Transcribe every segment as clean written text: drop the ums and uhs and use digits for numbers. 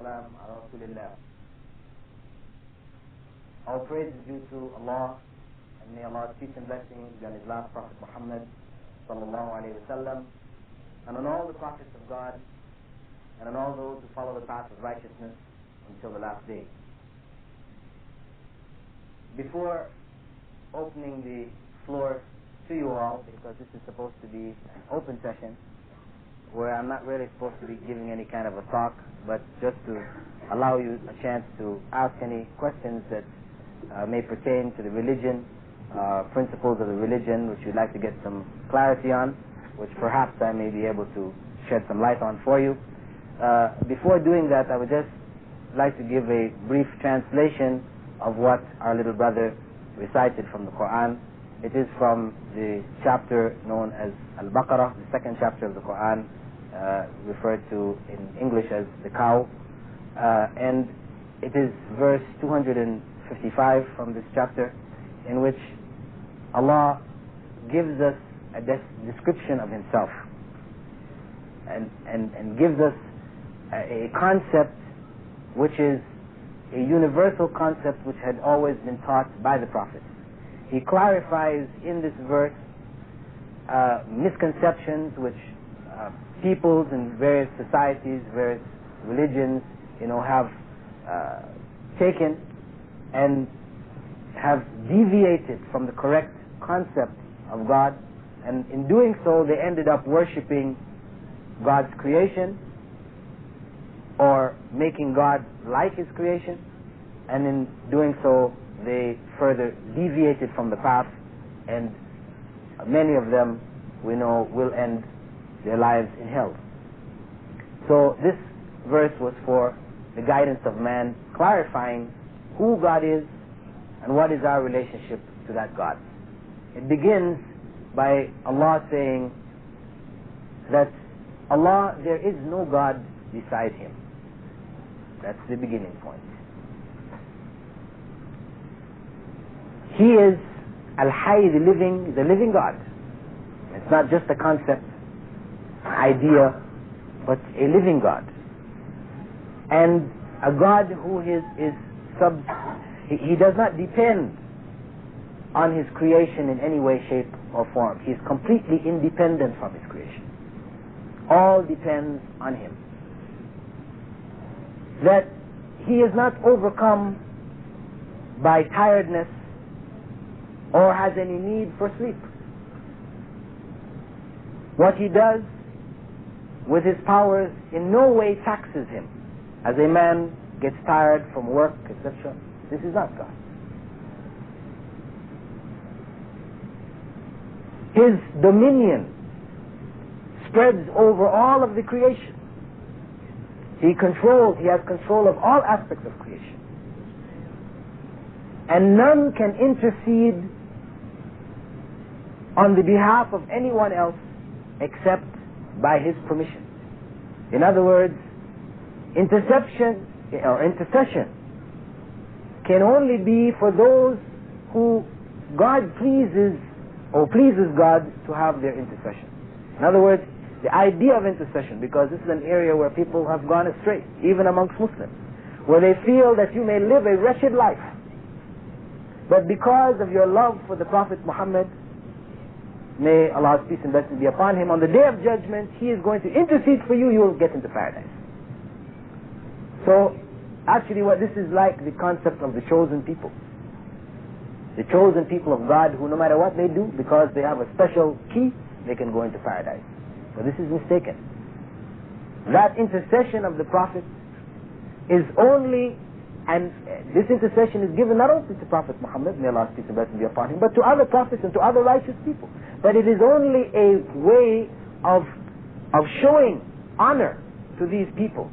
والسلام على رسول الله. All praise is due to Allah, and may Allah's peace and blessings be on His last Prophet Muhammad sallallahu alayhi wa sallam, and on all the prophets of God, and on all those who follow the path of righteousness until the last day. Before opening the floor to you all, because this is supposed to be an open session where I'm not really supposed to be giving any kind of a talk, but just to allow you a chance to ask any questions that may pertain to the religion, principles of the religion, which you'd like to get some clarity on, which perhaps I may be able to shed some light on for you. Before doing that, I would just like to give a brief translation of what our little brother recited from the Quran. It is from the chapter known as Al-Baqarah, the second chapter of the Quran, referred to in English as the cow, and it is verse 255 from this chapter, in which Allah gives us a description of Himself and gives us a concept which is a universal concept which had always been taught by the prophets. He clarifies in this verse misconceptions which peoples in various societies, various religions, have taken and have deviated from the correct concept of God, and in doing so they ended up worshipping God's creation or making God like His creation, and in doing so they further deviated from the path, and many of them we know will end their lives in hell. So this verse was for the guidance of man, clarifying who God is and what is our relationship to that God. It begins by Allah saying that Allah, there is no God beside Him. That's the beginning point. He is Al-Hayy, the living God. It's not just a concept, idea, but a living God. And a God who He does not depend on His creation in any way, shape, or form. He is completely independent from His creation. All depends on Him. That He is not overcome by tiredness or has any need for sleep. What He does with His powers in no way taxes Him. As a man gets tired from work, etc., this is not God. His dominion spreads over all of the creation. He has control of all aspects of creation. And none can intercede on the behalf of anyone else except by His permission. In other words, intercession can only be for those who God pleases God to have their intercession. In other words, the idea of intercession, because this is an area where people have gone astray, even amongst Muslims, where they feel that you may live a wretched life, but because of your love for the Prophet Muhammad, may Allah's peace and blessings be upon him, on the day of judgment He is going to intercede for you, you will get into paradise. So actually what this is like, the concept of the chosen people. The chosen people of God, who no matter what they do, because they have a special key, they can go into paradise. But this is mistaken. That intercession of the Prophet is only, and this intercession is given not only to Prophet Muhammad, may Allah's peace and blessings be upon him, but to other prophets and to other righteous people. But it is only a way of showing honor to these people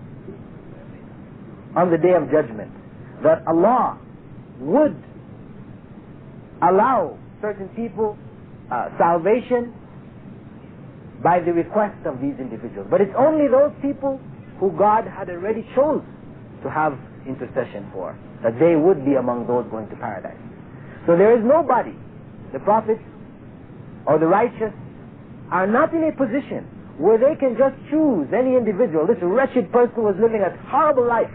on the day of judgment, that Allah would allow certain people salvation by the request of these individuals. But it's only those people who God had already chose to have intercession for, that they would be among those going to paradise. So there is nobody, the prophets or the righteous are not in a position where they can just choose any individual. This wretched person was living a horrible life,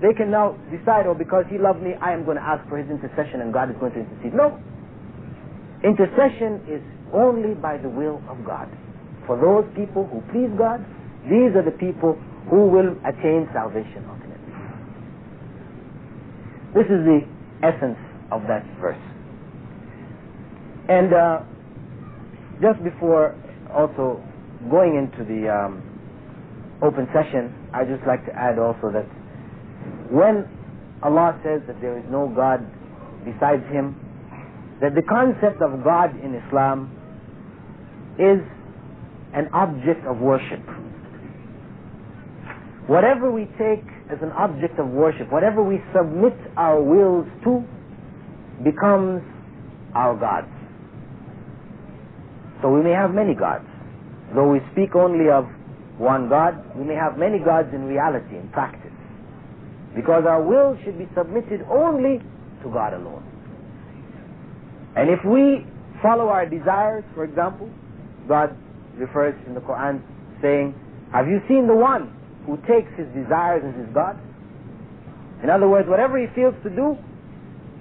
they can now decide, oh, because he loved me, I am going to ask for his intercession and God is going to intercede. No. Intercession is only by the will of God. For those people who please God, these are the people who will attain salvation ultimately. This is the essence of that verse. And just before also going into the open session, I'd just like to add also that when Allah says that there is no God besides Him, that the concept of God in Islam is an object of worship. Whatever we take as an object of worship, whatever we submit our wills to, becomes our gods. So we may have many gods. Though we speak only of one God, we may have many gods in reality, in practice. Because our will should be submitted only to God alone. And if we follow our desires, for example, God refers in the Quran saying, have you seen the one who takes his desires as his God? In other words, whatever he feels to do,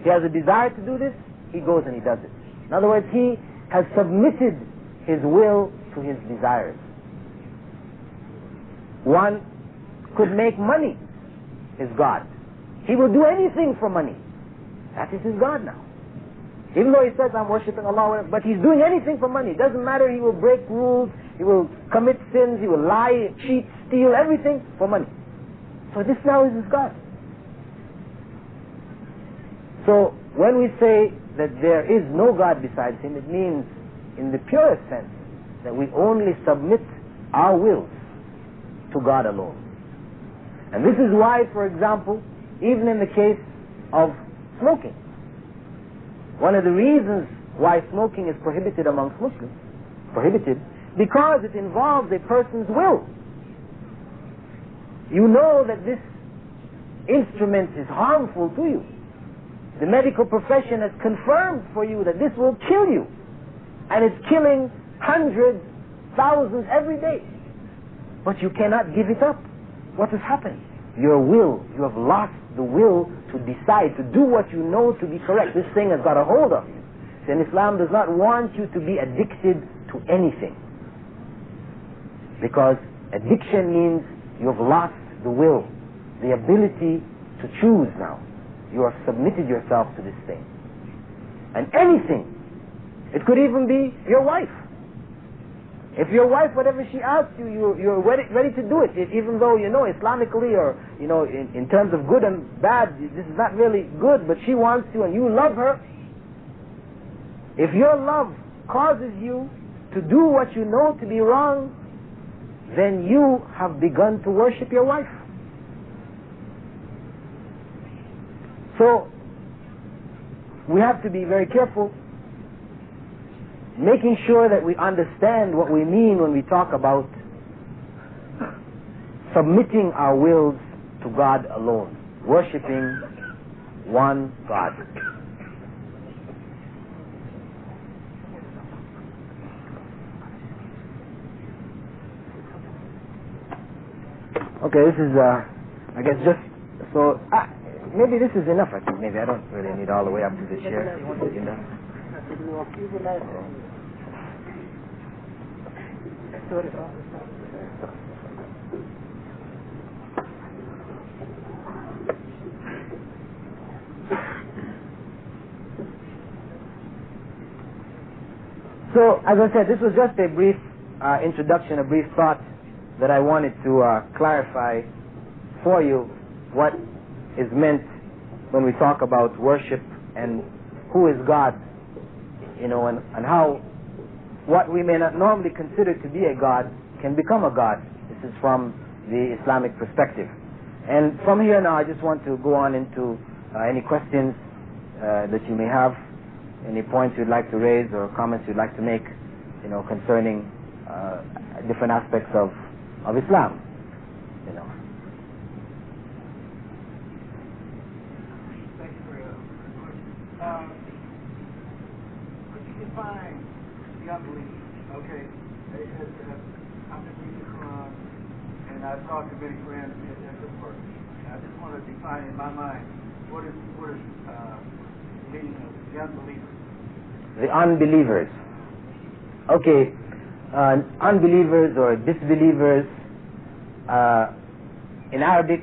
he has a desire to do this, he goes and he does it. In other words, he has submitted his will to his desires. One could make money his God. He will do anything for money. That is his God now. Even though he says, I'm worshipping Allah, but he's doing anything for money. It doesn't matter, he will break rules, he will commit sins, he will lie, cheat, steal, everything for money. So this now is his God. So when we say that there is no God besides him, it means in the purest sense that we only submit our wills to God alone. And this is why, for example, even in the case of smoking, one of the reasons why smoking is prohibited amongst Muslims, because it involves a person's will. You know that this instrument is harmful to you. The medical profession has confirmed for you that this will kill you. And it's killing hundreds, thousands every day. But you cannot give it up. What has happened? Your will, you have lost the will to decide, to do what you know to be correct. This thing has got a hold of you. And Islam does not want you to be addicted to anything. Because addiction means you have lost the will, the ability to choose now. You have submitted yourself to this thing. And anything, it could even be your wife. If your wife, whatever she asks you, you're ready to do it, even though you know Islamically or in terms of good and bad, this is not really good, but she wants to and you love her. If your love causes you to do what you know to be wrong, then you have begun to worship your wife. So we have to be very careful, making sure that we understand what we mean when we talk about submitting our wills to God alone, worshipping one God. Okay, this is, I guess just, so, maybe this is enough, I think. Maybe I don't really need all the way up to this here. So, as I said, this was just a brief introduction, a brief thought that I wanted to clarify for you what is meant when we talk about worship and who is God, and how what we may not normally consider to be a God can become a God. This is from the Islamic perspective. And from here now I just want to go on into any questions that you may have, any points you'd like to raise or comments you'd like to make, concerning different aspects of Islam. Thank you very much. Could you define the unbelief? Okay, I've been reading the Quran, and I've talked to many friends at this work. I just want to define in my mind what is meaning of the unbelievers. The unbelievers. Okay, unbelievers or disbelievers. In Arabic,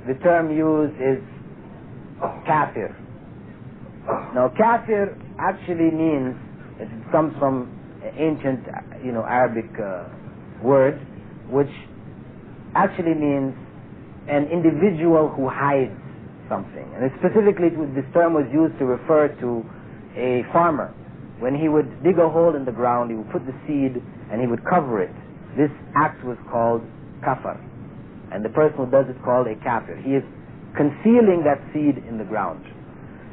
the term used is kafir. Now, kafir actually means, it comes from ancient, Arabic word, which actually means an individual who hides something. And specifically, this term was used to refer to a farmer. When he would dig a hole in the ground, he would put the seed and he would cover it. This act was called kafar. And the person who does it called a kafir. He is concealing that seed in the ground.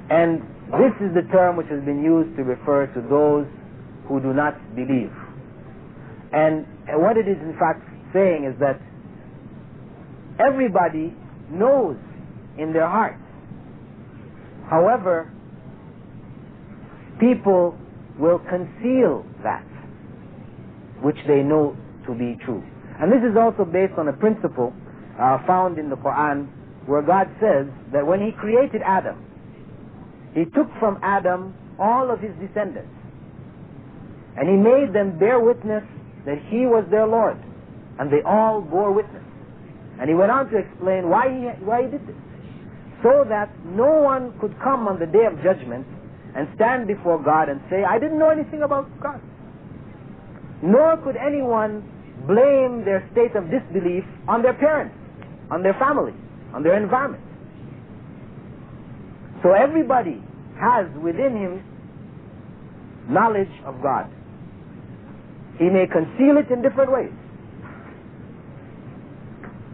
And this is the term which has been used to refer to those who do not believe. And what it is in fact saying is that everybody knows in their hearts. However, people will conceal that which they know to be true. And this is also based on a principle found in the Quran, where God says that when He created Adam, He took from Adam all of his descendants, and He made them bear witness that He was their Lord, and they all bore witness. And He went on to explain why He did this, so that no one could come on the day of judgment and stand before God and say, I didn't know anything about God. Nor could anyone blame their state of disbelief on their parents, on their family, on their environment. So everybody has within him knowledge of God. He may conceal it in different ways,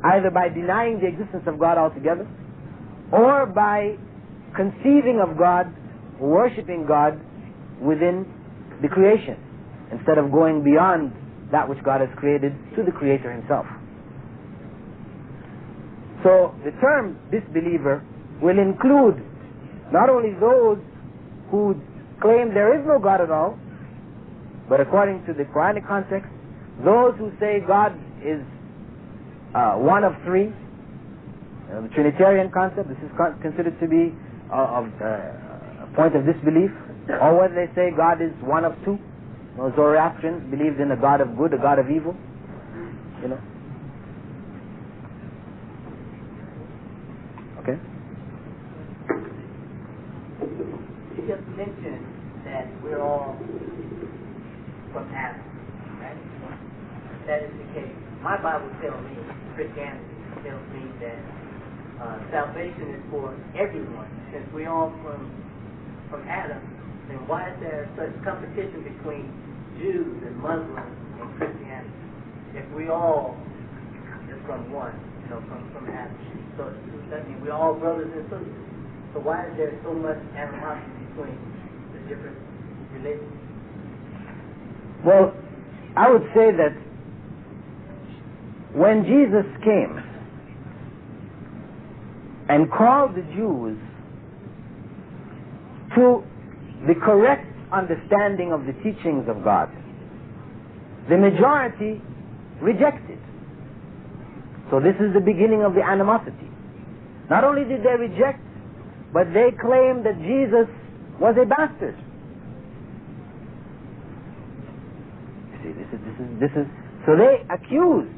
either by denying the existence of God altogether, or by conceiving of God, worshipping God within the creation, instead of going beyond that which God has created to the Creator Himself. So the term disbeliever will include not only those who claim there is no God at all, but according to the Quranic context, those who say God is one of three. The Trinitarian concept, this is considered to be a point of disbelief. Or whether they say God is one of two. Zoroastrians believed in a God of good, a God of evil. Okay? You just mentioned that we're all from Adam, right? That is the case. My Bible tells me, Christianity tells me that salvation is for everyone. Since we're all from Adam, then why is there such competition between Jews and Muslims and Christianity? If we all are from one, from Adam. So that means we're all brothers and sisters. So why is there so much animosity between the different religions? Well, I would say that when Jesus came and called the Jews to the correct understanding of the teachings of God, the majority rejected. So this is the beginning of the animosity. Not only did they reject, but they claimed that Jesus was a bastard. You see, this is. So they accused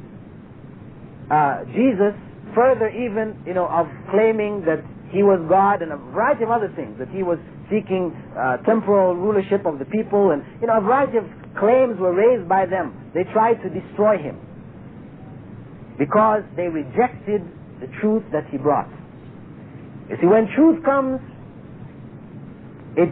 Jesus further, even of claiming that He was God and a variety of other things, that He was seeking temporal rulership of the people, and a variety of claims were raised by them. They tried to destroy Him because they rejected the truth that He brought. You see, when truth comes, it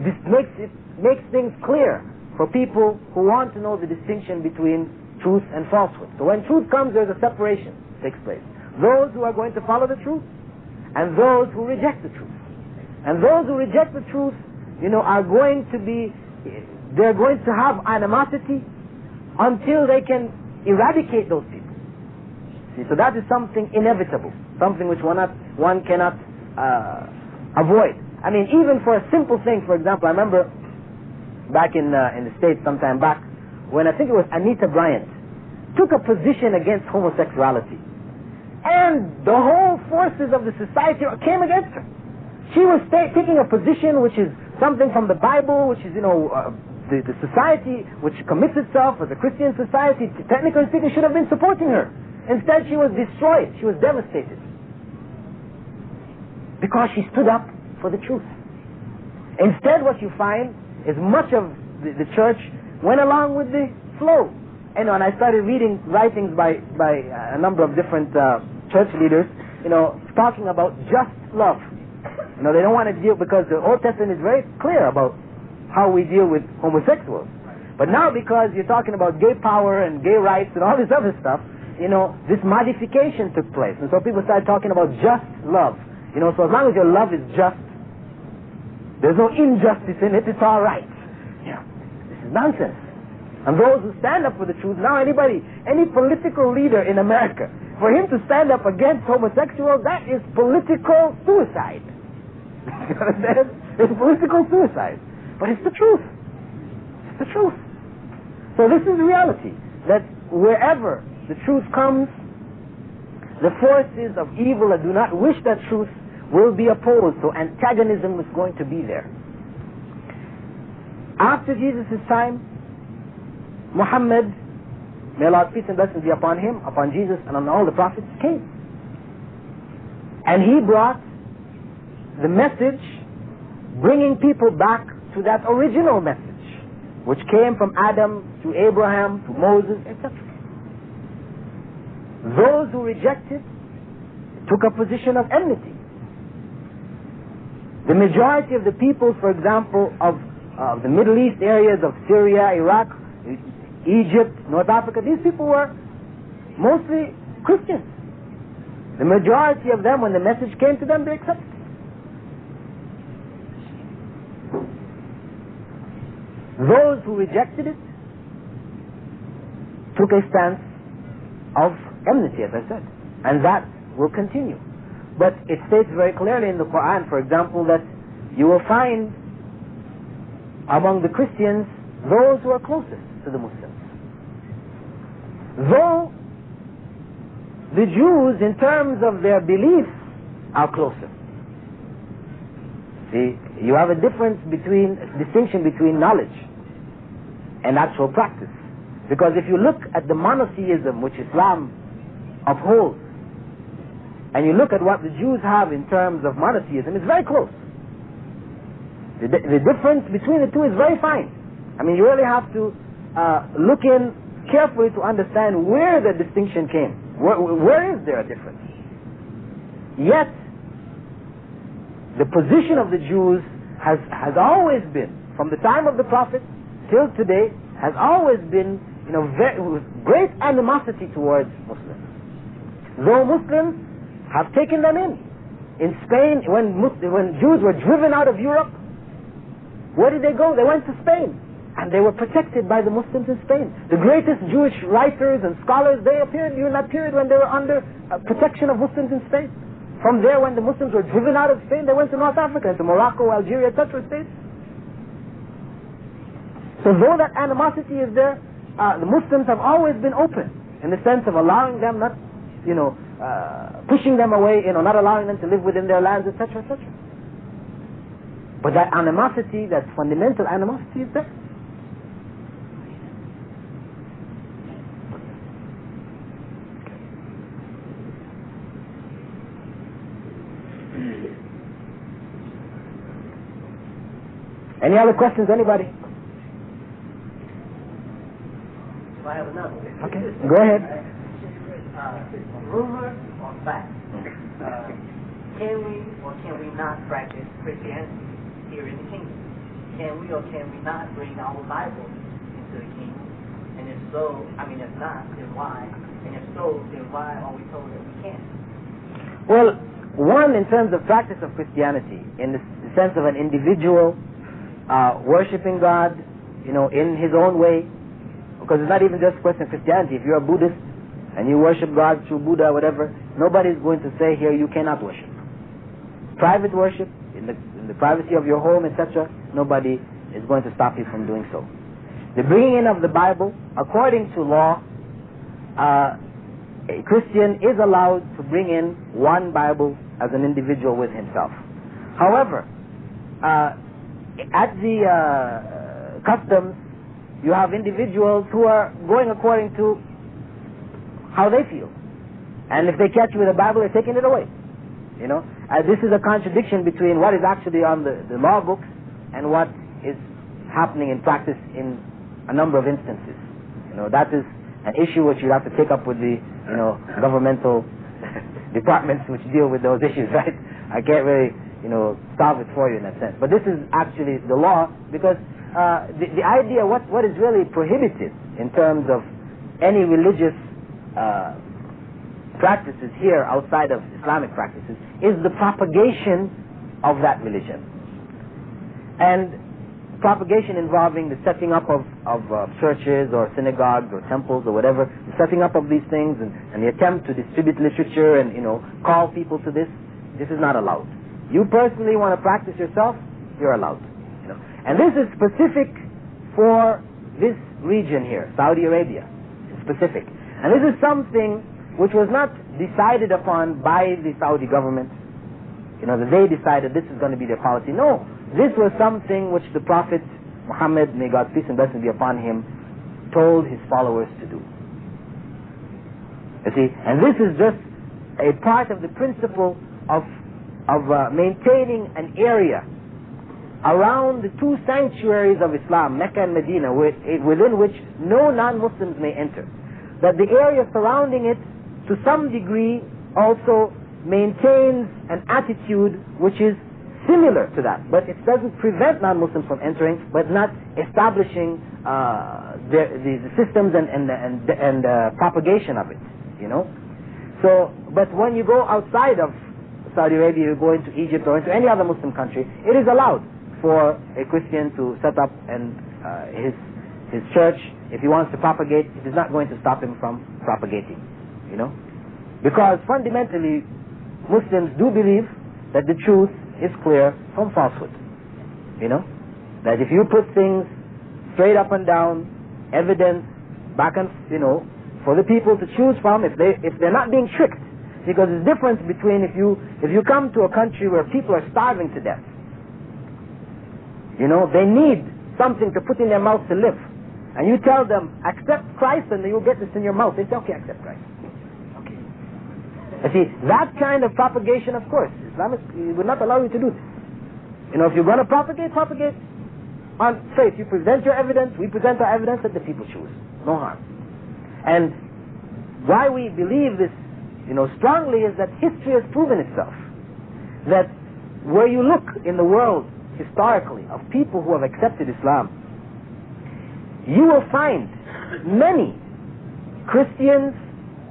makes things clear for people who want to know the distinction between truth and falsehood. So when truth comes, there's a separation that takes place. Those who are going to follow the truth, and those who reject the truth. And those who reject the truth, are going they're going to have animosity until they can eradicate those people. See, so that is something inevitable, something which one cannot avoid. I mean, even for a simple thing, for example, I remember back in the States sometime back, when I think it was Anita Bryant took a position against homosexuality. And the whole forces of the society came against her. She was taking a position which is something from the Bible, which is, the society which commits itself as a Christian society, technically speaking, should have been supporting her. Instead, she was destroyed. She was devastated. Because she stood up for the truth. Instead, what you find is much of the church went along with the flow. And I started reading writings by a number of different church leaders, talking about just love. They don't want to deal, because the Old Testament is very clear about how we deal with homosexuals. But now, because you're talking about gay power and gay rights and all this other stuff, this modification took place. And so people started talking about just love. So as long as your love is just, there's no injustice in it, it's all right. This is nonsense. And those who stand up for the truth, now any political leader in America, for him to stand up against homosexuals, that is political suicide. You understand? It's political suicide. But it's the truth. It's the truth. So this is reality, that wherever the truth comes, the forces of evil that do not wish that truth will be opposed. So antagonism is going to be there. After Jesus' time, Muhammad, may Allah's peace and blessings be upon him, upon Jesus, and on all the prophets, came. And he brought the message, bringing people back to that original message, which came from Adam to Abraham to Moses, etc. Those who rejected took a position of enmity. The majority of the people, for example, of the Middle East areas of Syria, Iraq, Egypt, North Africa, these people were mostly Christians. The majority of them, when the message came to them, they accepted it. Those who rejected it took a stance of enmity, as I said, and that will continue. But it states very clearly in the Quran, for example, that you will find among the Christians those who are closest to the Muslims. Though the Jews, in terms of their beliefs, are closer. See, you have a distinction between knowledge and actual practice. Because if you look at the monotheism which Islam upholds, and you look at what the Jews have in terms of monotheism, it's very close. The difference between the two is very fine. I mean, you really have to look in carefully to understand where the distinction came. Where is there a difference? Yet, the position of the Jews has always been, from the time of the Prophet till today, has always been, with great animosity towards Muslims. Though Muslims have taken them in. In Spain, when Jews were driven out of Europe, where did they go? They went to Spain. And they were protected by the Muslims in Spain. The greatest Jewish writers and scholars, they appeared during that period when they were under protection of Muslims in Spain. From there, when the Muslims were driven out of Spain, they went to North Africa, to Morocco, Algeria, etc. states. So though that animosity is there, the Muslims have always been open, in the sense of allowing them, not, pushing them away, not allowing them to live within their lands, etc., etc. But that animosity, that fundamental animosity is there. Any other questions, anybody? I have another. Okay, go ahead. Rumor or fact? Can we or can we not practice Christianity here in the kingdom? Can we or can we not bring our Bible into the kingdom? And if so, if not, then why? And if so, then why are we told that we can't? Well, one, in terms of practice of Christianity, in the sense of an individual worshiping God, in his own way, because it's not even just a question of Christianity. If you're a Buddhist and you worship God through Buddha or whatever, nobody's going to say here you cannot worship. Private worship, in the privacy of your home, etc., nobody is going to stop you from doing so. The bringing in of the Bible, according to law, a Christian is allowed to bring in one Bible as an individual with himself. However, at the customs, you have individuals who are going according to how they feel. And if they catch you with a Bible, they're taking it away. This is a contradiction between what is actually on the law books and what is happening in practice in a number of instances. That is an issue which you have to take up with the governmental departments which deal with those issues, right? I can't really solve it for you in that sense. But this is actually the law, because the idea, what is really prohibited in terms of any religious practices here outside of Islamic practices is the propagation of that religion. And propagation involving the setting up of churches or synagogues or temples or whatever, the setting up of these things and the attempt to distribute literature and call people to this is not allowed. You personally want to practice yourself, you're allowed. And this is specific for this region here, Saudi Arabia. It's specific. And this is something which was not decided upon by the Saudi government. That they decided this is going to be their policy. No. This was something which the Prophet Muhammad, may God's peace and blessing be upon him, told his followers to do. You see, and this is just a part of the principle of maintaining an area around the two sanctuaries of Islam, Mecca and Medina, within which no non-Muslims may enter. That the area surrounding it, to some degree, also maintains an attitude which is similar to that, but it doesn't prevent non-Muslims from entering, but not establishing the systems and propagation of it. So, but when you go outside of Saudi Arabia, you go into Egypt or into any other Muslim country, it is allowed for a Christian to set up and his church. If he wants to propagate, it is not going to stop him from propagating. Because fundamentally, Muslims do believe that the truth is clear from falsehood. That if you put things straight up and down, evidence back and for the people to choose from, if they're not being tricked, because there's a difference between if you come to a country where people are starving to death, they need something to put in their mouth to live, and you tell them accept Christ and you'll get this in your mouth, they say okay, accept Christ. You see, that kind of propagation, of course, Islam would not allow you to do this. If you're going to propagate on faith. You present your evidence, we present our evidence, that the people choose. No harm. And why we believe this, strongly is that history has proven itself. That where you look in the world, historically, of people who have accepted Islam, you will find many Christians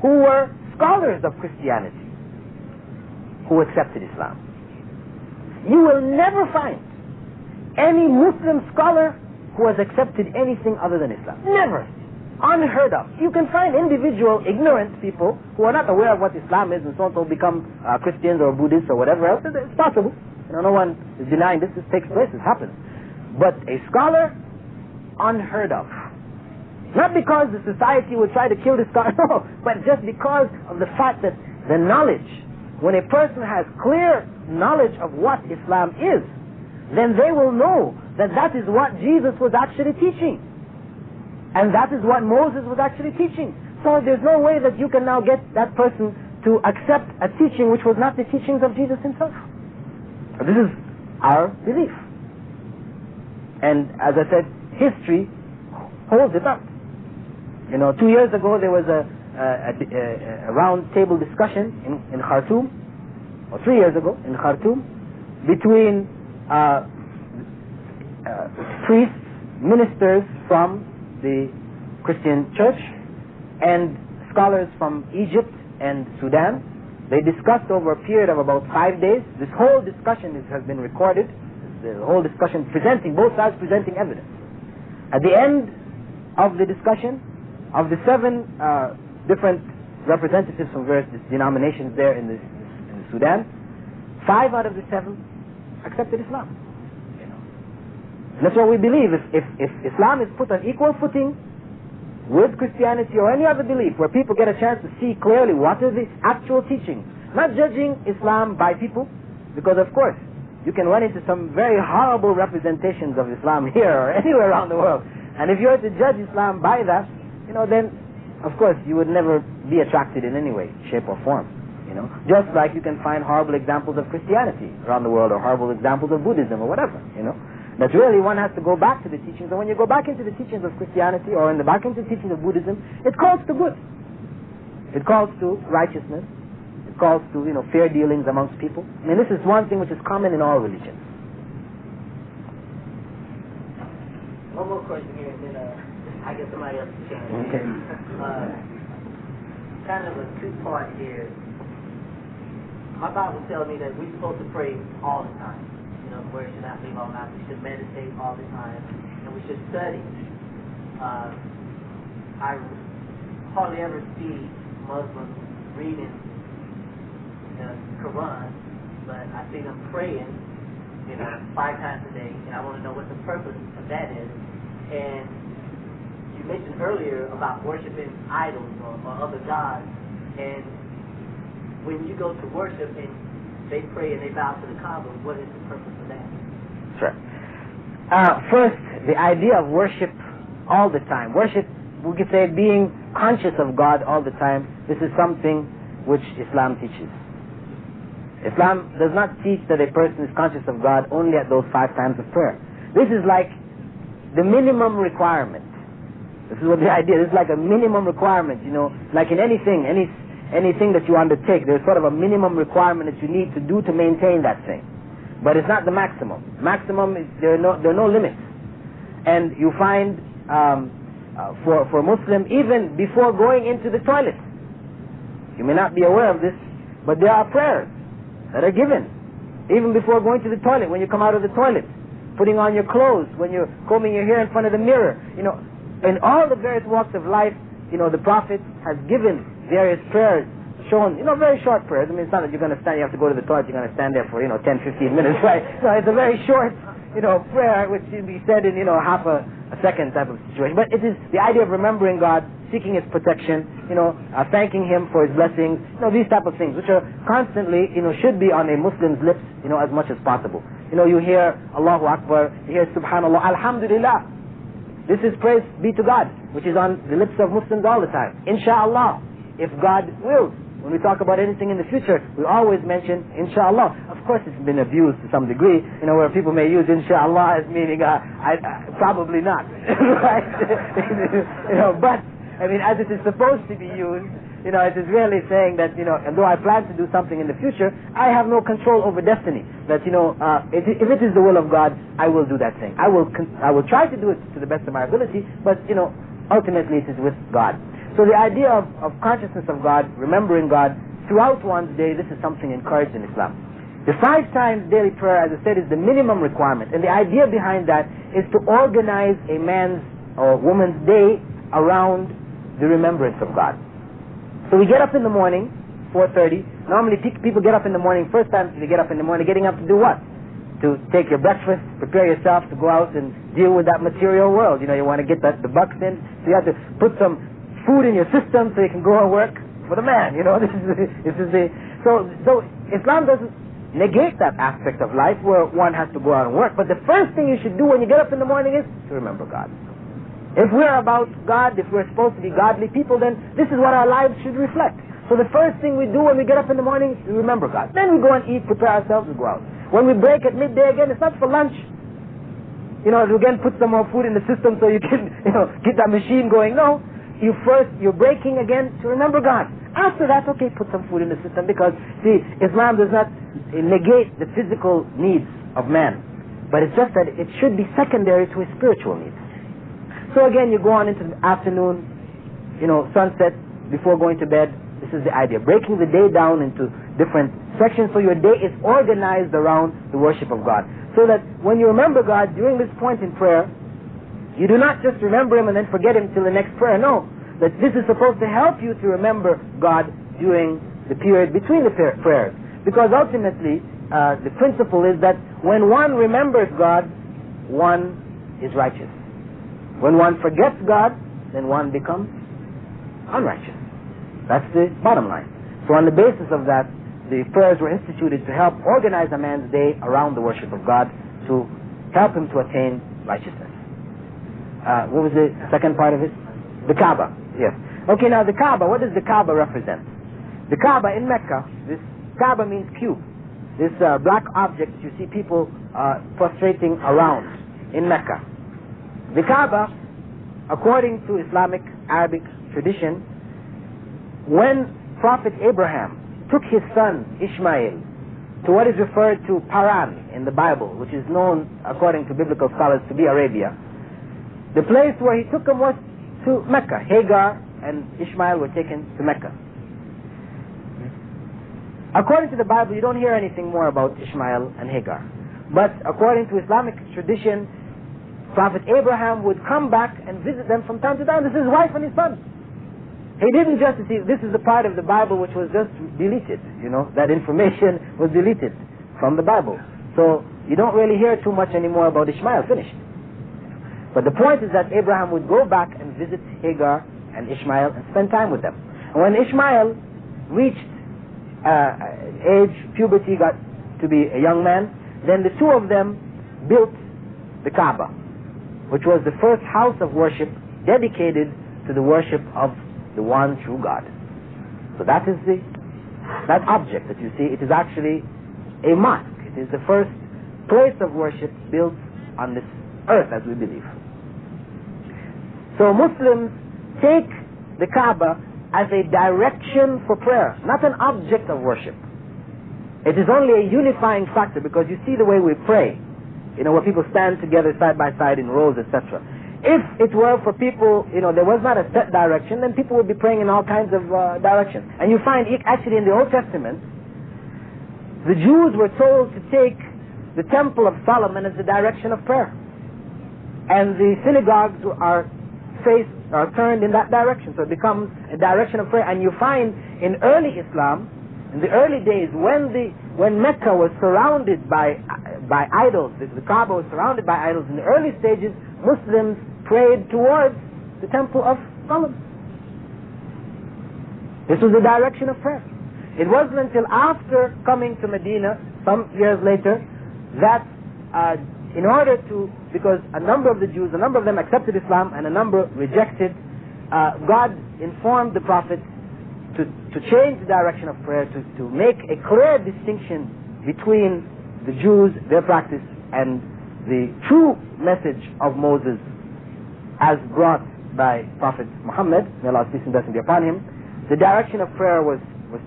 who were scholars of Christianity who accepted Islam. You will never find any Muslim scholar who has accepted anything other than Islam. Never. Unheard of. You can find individual ignorant people who are not aware of what Islam is and so on, so become Christians or Buddhists or whatever else. It's possible. No one is denying this. This takes place. It happens. But a scholar, unheard of. Not because the society would try to kill the scholar, no, but just because of the fact that the knowledge, when a person has clear knowledge of what Islam is, then they will know that that is what Jesus was actually teaching. And that is what Moses was actually teaching. So there's no way that you can now get that person to accept a teaching which was not the teachings of Jesus himself. This is our belief. And as I said, history holds it up. 2 years ago there was a round table discussion in Khartoum, or 3 years ago in Khartoum, between priests, ministers from the Christian church and scholars from Egypt and Sudan. They discussed over a period of about 5 days. This whole discussion has been recorded. The whole discussion presenting, both sides presenting evidence. At the end of the discussion, of the 7 different representatives from various denominations there in the Sudan, 5 out of the 7 accepted Islam. And that's what we believe. If Islam is put on equal footing with Christianity or any other belief, where people get a chance to see clearly what are the actual teachings. Not judging Islam by people, because of course, you can run into some very horrible representations of Islam here or anywhere around the world. And if you were to judge Islam by that, then of course you would never be attracted in any way, shape or form. Just like you can find horrible examples of Christianity around the world or horrible examples of Buddhism or whatever, That really one has to go back to the teachings, and when you go back into the teachings of Christianity or back into the teachings of Buddhism, it calls to good. It calls to righteousness. It calls to, fair dealings amongst people. I mean, this is one thing which is common in all religions. One more question here, and then I get somebody else to chance. Okay. Kind of a two-part here. My Bible tells me that we're supposed to pray all the time. Where we should not leave all night. We should meditate all the time, and we should study. I hardly ever see Muslims reading the Quran, but I see them praying, 5 times a day, and I want to know what the purpose of that is. And you mentioned earlier about worshiping idols or other gods, and when you go to worship and they pray and they bow to the Kaaba, what is the purpose of that? Sure. First, the idea of worship all the time. Worship, we could say being conscious of God all the time. This is something which Islam teaches. Islam does not teach that a person is conscious of God only at those 5 times of prayer. This is like the minimum requirement. This is what the idea is. This is like a minimum requirement, like in anything that you undertake, there's sort of a minimum requirement that you need to do to maintain that thing. But it's not the maximum. Maximum is, there are no limits. And you find for Muslim, even before going into the toilet, you may not be aware of this, but there are prayers that are given even before going to the toilet, when you come out of the toilet, putting on your clothes, when you're combing your hair in front of the mirror. In all the various walks of life, the Prophet has given various prayers, shown, very short prayers. I mean, it's not that you're going to stand, you have to go to the toilet, you're going to stand there for, 10, 15 minutes, right? No, it's a very short, prayer which should be said in, half a second type of situation. But it is the idea of remembering God, seeking His protection, thanking Him for His blessings, these type of things, which are constantly, should be on a Muslim's lips, as much as possible. You hear Allahu Akbar, you hear Subhanallah, Alhamdulillah. This is praise be to God, which is on the lips of Muslims all the time. Inshallah, if God wills. When we talk about anything in the future, we always mention inshallah. Of course, it's been abused to some degree, where people may use inshallah as meaning, probably not, right? But, as it is supposed to be used, it is really saying that, although I plan to do something in the future, I have no control over destiny. That, if it is the will of God, I will do that thing. I will try to do it to the best of my ability, but, ultimately it is with God. So the idea of consciousness of God, remembering God throughout one's day, this is something encouraged in Islam. The 5 times daily prayer, as I said, is the minimum requirement. And the idea behind that is to organize a man's or woman's day around the remembrance of God. So we get up in the morning, 4:30. Normally people get up in the morning, first time they get up in the morning, getting up to do what? To take your breakfast, prepare yourself to go out and deal with that material world. You want to get the bucks in, so you have to put some food in your system so you can go and work for the man. So Islam doesn't negate that aspect of life where one has to go out and work. But the first thing you should do when you get up in the morning is to remember God. If we're about God, if we're supposed to be godly people, then this is what our lives should reflect. So the first thing we do when we get up in the morning is we remember God. Then we go and eat, prepare ourselves, and go out. When we break at midday again, it's not for lunch. To again put some more food in the system so you can, get that machine going. No. You're breaking again to remember God. After that, okay, put some food in the system, because, see, Islam does not negate the physical needs of man, but it's just that it should be secondary to his spiritual needs. So again, you go on into the afternoon, sunset, before going to bed. This is the idea, breaking the day down into different sections so your day is organized around the worship of God. So that when you remember God during this point in prayer, you do not just remember Him and then forget Him till the next prayer. No, that this is supposed to help you to remember God during the period between the prayers. Because ultimately, the principle is that when one remembers God, one is righteous. When one forgets God, then one becomes unrighteous. That's the bottom line. So on the basis of that, the prayers were instituted to help organize a man's day around the worship of God, to help him to attain righteousness. What was the second part of it? The Kaaba. Yes. Okay, now the Kaaba, what does the Kaaba represent? The Kaaba in Mecca, this Kaaba means cube. This black object you see people prostrating around in Mecca. The Kaaba, according to Islamic Arabic tradition, when Prophet Abraham took his son Ishmael to what is referred to Paran in the Bible, which is known, according to biblical scholars, to be Arabia, the place where he took him was to Mecca. Hagar and Ishmael were taken to Mecca. According to the Bible, you don't hear anything more about Ishmael and Hagar. But according to Islamic tradition, Prophet Abraham would come back and visit them from time to time. This is his wife and his son. He didn't just see, this is the part of the Bible which was just deleted, that information was deleted from the Bible. So you don't really hear too much anymore about Ishmael, finished. But the point is that Abraham would go back and visit Hagar and Ishmael and spend time with them. And when Ishmael reached age, puberty, got to be a young man, then the two of them built the Kaaba, which was the first house of worship dedicated to the worship of the one true God. So that is that object that you see, it is actually a mosque. It is the first place of worship built on this earth, as we believe. So Muslims take the Kaaba as a direction for prayer, not an object of worship. It is only a unifying factor, because you see the way we pray, where people stand together side by side in rows, etc. If it were for people, there was not a set direction, then people would be praying in all kinds of directions. And you find actually in the Old Testament, the Jews were told to take the Temple of Solomon as the direction of prayer. And the synagogues are turned in that direction. So it becomes a direction of prayer. And you find in early Islam, in the early days, when Mecca was surrounded by idols, the Kaaba was surrounded by idols, in the early stages, Muslims prayed towards the Temple of Solomon. This was the direction of prayer. It wasn't until after coming to Medina, some years later, that because a number of the Jews, a number of them accepted Islam and a number rejected, God informed the Prophet to change the direction of prayer, to make a clear distinction between the Jews, their practice, and the true message of Moses as brought by Prophet Muhammad, may Allah's peace and blessing be upon him. The direction of prayer was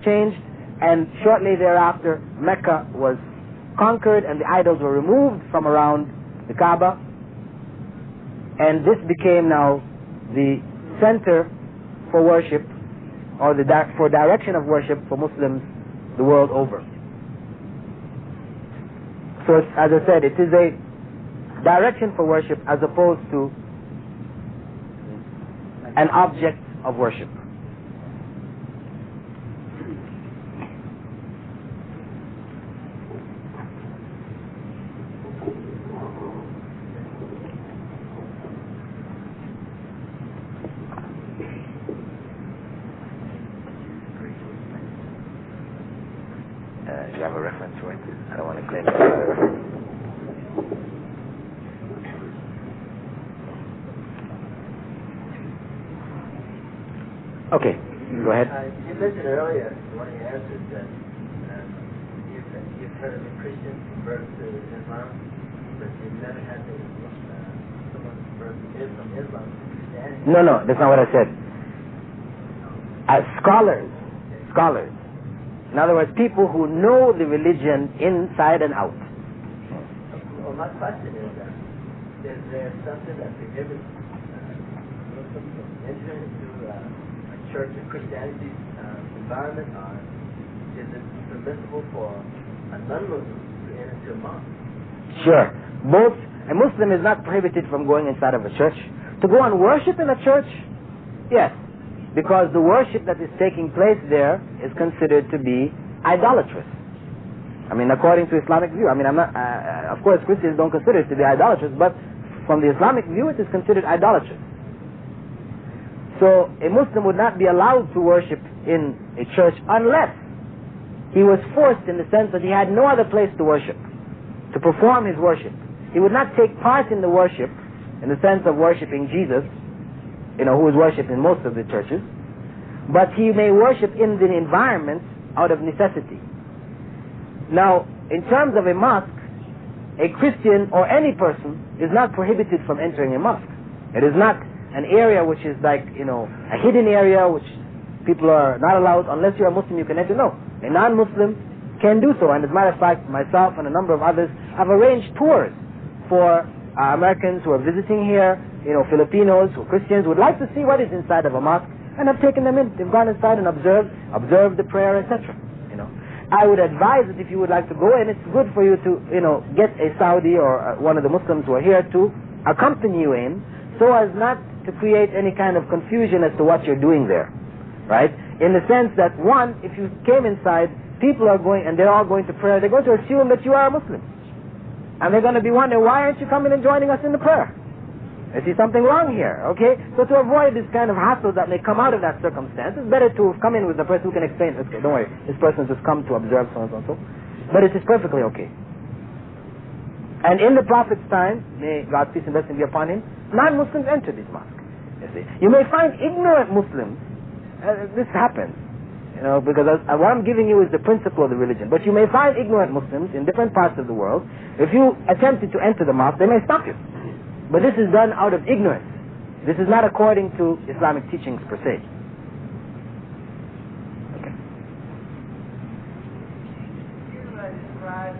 changed, and shortly thereafter Mecca was conquered and the idols were removed from around the Kaaba, and this became now the center for worship, or for direction of worship for Muslims the world over. So as I said, it is a direction for worship as opposed to an object of worship. Do you have a reference for it? I don't want to claim it. Okay, go ahead. You mentioned earlier in one of your answers that you've heard of a Christian convert to Islam, but you've never had someone convert from Islam to Christianity. No, that's not what I said. Scholars. In other words, people who know the religion inside and out. Well, my question is there something that prohibits Muslims from entering into a church of Christianity environment, or is it permissible for a non-Muslim to enter into a mosque? Sure. Both. A Muslim is not prohibited from going inside of a church. To go and worship in a church, yes, because the worship that is taking place there is considered to be idolatrous. I mean, according to Islamic view. I mean, I'm not. Of course, Christians don't consider it to be idolatrous, but from the Islamic view, it is considered idolatrous. So a Muslim would not be allowed to worship in a church unless he was forced, in the sense that he had no other place to worship, to perform his worship. He would not take part in the worship in the sense of worshiping Jesus, who is worshipped in most of the churches, but he may worship in the environment out of necessity. Now, in terms of a mosque, a Christian or any person is not prohibited from entering a mosque. It is not an area which is like, a hidden area which people are not allowed. Unless you're a Muslim, you can enter. No, a non-Muslim can do so. And as a matter of fact, myself and a number of others have arranged tours for Americans who are visiting here, Filipinos who are Christians, would like to see what is inside of a mosque, and have taken them in. They've gone inside and observed the prayer, etc. I would advise that if you would like to go, and it's good for you to, get a Saudi or one of the Muslims who are here to accompany you in, so as not to create any kind of confusion as to what you're doing there, right? In the sense that, one, if you came inside, people are going, and they're all going to prayer, they're going to assume that you are a Muslim. And they're going to be wondering, why aren't you coming and joining us in the prayer? I see something wrong here, okay? So to avoid this kind of hassle that may come out of that circumstance, it's better to come in with the person who can explain, okay, don't worry, this person just come to observe so and so and so. But it is perfectly okay. And in the Prophet's time, may God's peace and blessing be upon him, non-Muslims entered this mosque. You may find ignorant Muslims, this happens, because what I'm giving you is the principle of the religion. But you may find ignorant Muslims in different parts of the world. If you attempted to enter the mosque, they may stop you. But this is done out of ignorance. This is not according to Islamic teachings per se. Okay. You describe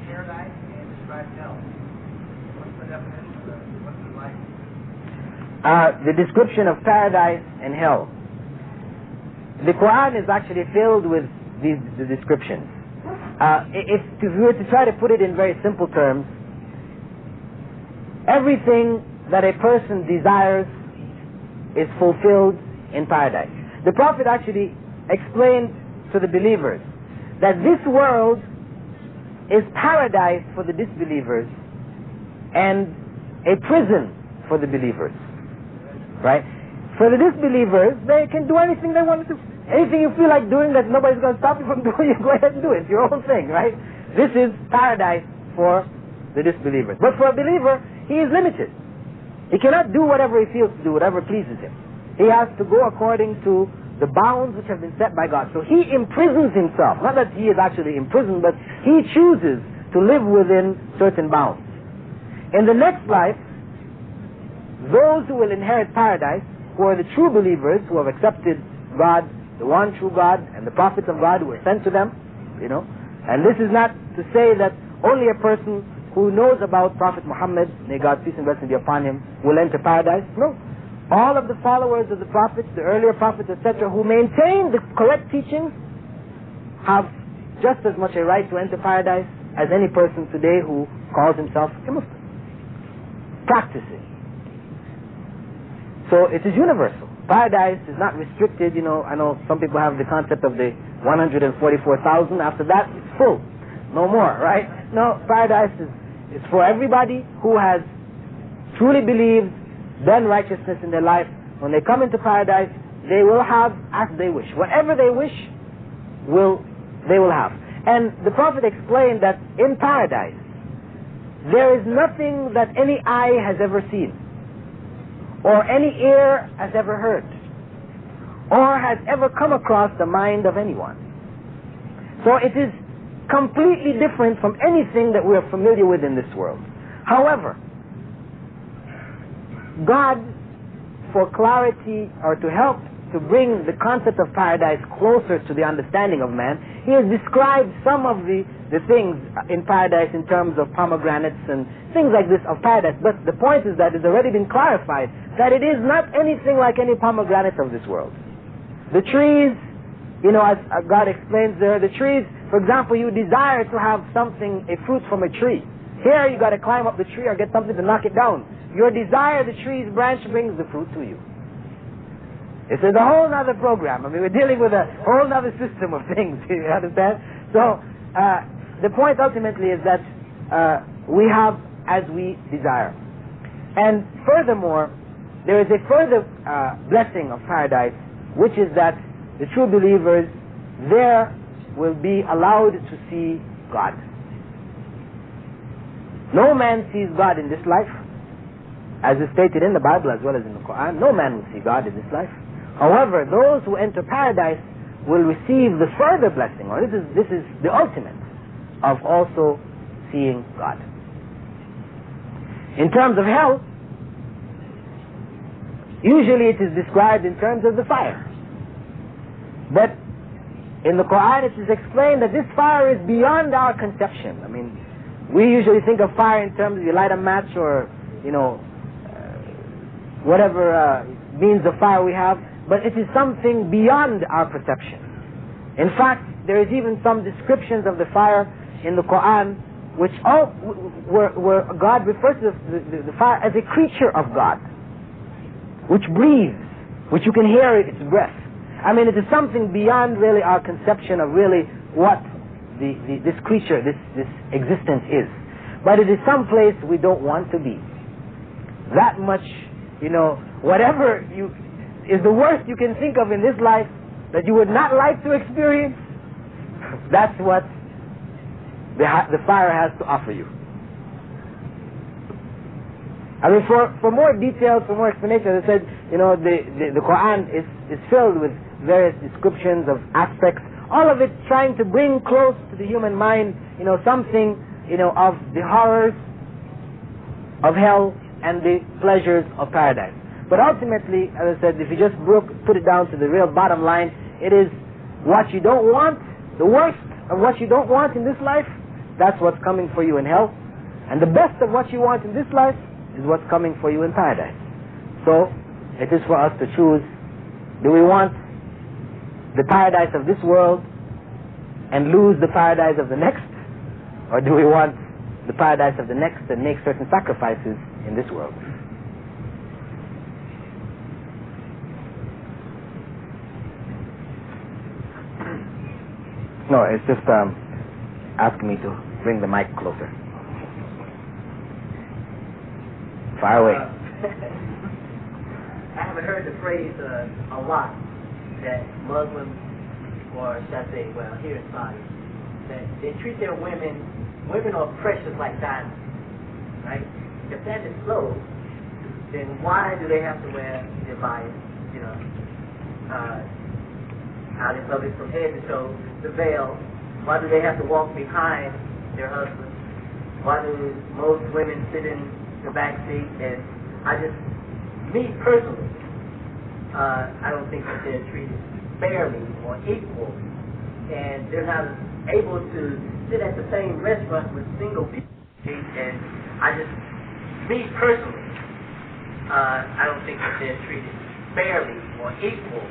paradise and describe hell. What's the definition of that? What's it like? The description of paradise and hell. The Quran is actually filled with the descriptions. If you were to try to put it in very simple terms, everything that a person desires is fulfilled in paradise. The Prophet actually explained to the believers that this world is paradise for the disbelievers and a prison for the believers. Right? For the disbelievers, they can do anything they want to do. Anything you feel like doing that nobody's going to stop you from doing, you go ahead and do it. It's your own thing, right? This is paradise for the disbelievers. But for a believer, he is limited. He cannot do whatever he feels to do, whatever pleases him. He has to go according to the bounds which have been set by God. So he imprisons himself. Not that he is actually imprisoned, but he chooses to live within certain bounds. In the next life, those who will inherit paradise, who are the true believers, who have accepted God, the one true God, and the prophets of God who were sent to them, and this is not to say that only a person who knows about Prophet Muhammad, may God's peace and blessing be upon him, will enter paradise. No. All of the followers of the prophets, the earlier prophets, etc., who maintain the correct teachings, have just as much a right to enter paradise as any person today who calls himself a Muslim. Practicing. So it is universal. Paradise is not restricted, I know some people have the concept of the 144,000, after that it's full. No more, right? No, paradise is for everybody who has truly believed, done righteousness in their life. When they come into paradise, they will have as they wish. Whatever they wish, they will have. And the Prophet explained that in paradise, there is nothing that any eye has ever seen, or any ear has ever heard, or has ever come across the mind of anyone. So it is completely different from anything that we are familiar with in this world. However, God, for clarity or to help to bring the concept of paradise closer to the understanding of man, he has described some of the things in paradise in terms of pomegranates and things like this of paradise. But the point is that it's already been clarified that it is not anything like any pomegranate of this world. The trees, as God explains there, the trees, for example, you desire to have something, a fruit from a tree. Here you got to climb up the tree or get something to knock it down. Your desire, the tree's branch brings the fruit to you. It's a whole other program. We're dealing with a whole other system of things. You understand? So, the point ultimately is that we have as we desire. And furthermore, there is a further blessing of paradise, which is that the true believers there will be allowed to see God. No man sees God in this life, as is stated in the Bible as well as in the Quran. No man will see God in this life. However, those who enter paradise will receive the further blessing, or this is the ultimate of also seeing God. In terms of hell, usually it is described in terms of the fire. But in the Quran it is explained that this fire is beyond our conception. I mean, we usually think of fire in terms of you light a match or, whatever means of fire we have, but it is something beyond our perception. In fact, there is even some descriptions of the fire in the Quran which where God refers to the fire as a creature of God, which breathes, which you can hear its breath. I mean, it is something beyond really our conception of really what this creature, this existence is. But it is some place we don't want to be. That much, whatever is the worst you can think of in this life that you would not like to experience, that's what the fire has to offer you. I mean, for more details, for more explanation, as I said, the Quran is filled with various descriptions of aspects, all of it trying to bring close to the human mind, something, of the horrors of hell and the pleasures of paradise. But ultimately, as I said, if you just put it down to the real bottom line, it is what you don't want, the worst of what you don't want in this life, that's what's coming for you in hell. And the best of what you want in this life is what's coming for you in paradise. So, it is for us to choose, do we want the paradise of this world and lose the paradise of the next? Or do we want the paradise of the next and make certain sacrifices in this world? No, it's just asking me to bring the mic closer. Far away. I haven't heard the phrase a lot that Muslims, or should I say, well, here in Saudi, that they treat their women are precious like diamonds, right? If that is so, then why do they have to wear their bias, out in public from head to toe, the veil? Why do they have to walk behind their husbands? Why do most women sit in the back seat? And me personally, I don't think that they're treated fairly or equal, and they're not able to sit at the same restaurant with single people. And me personally, I don't think that they're treated fairly or equal,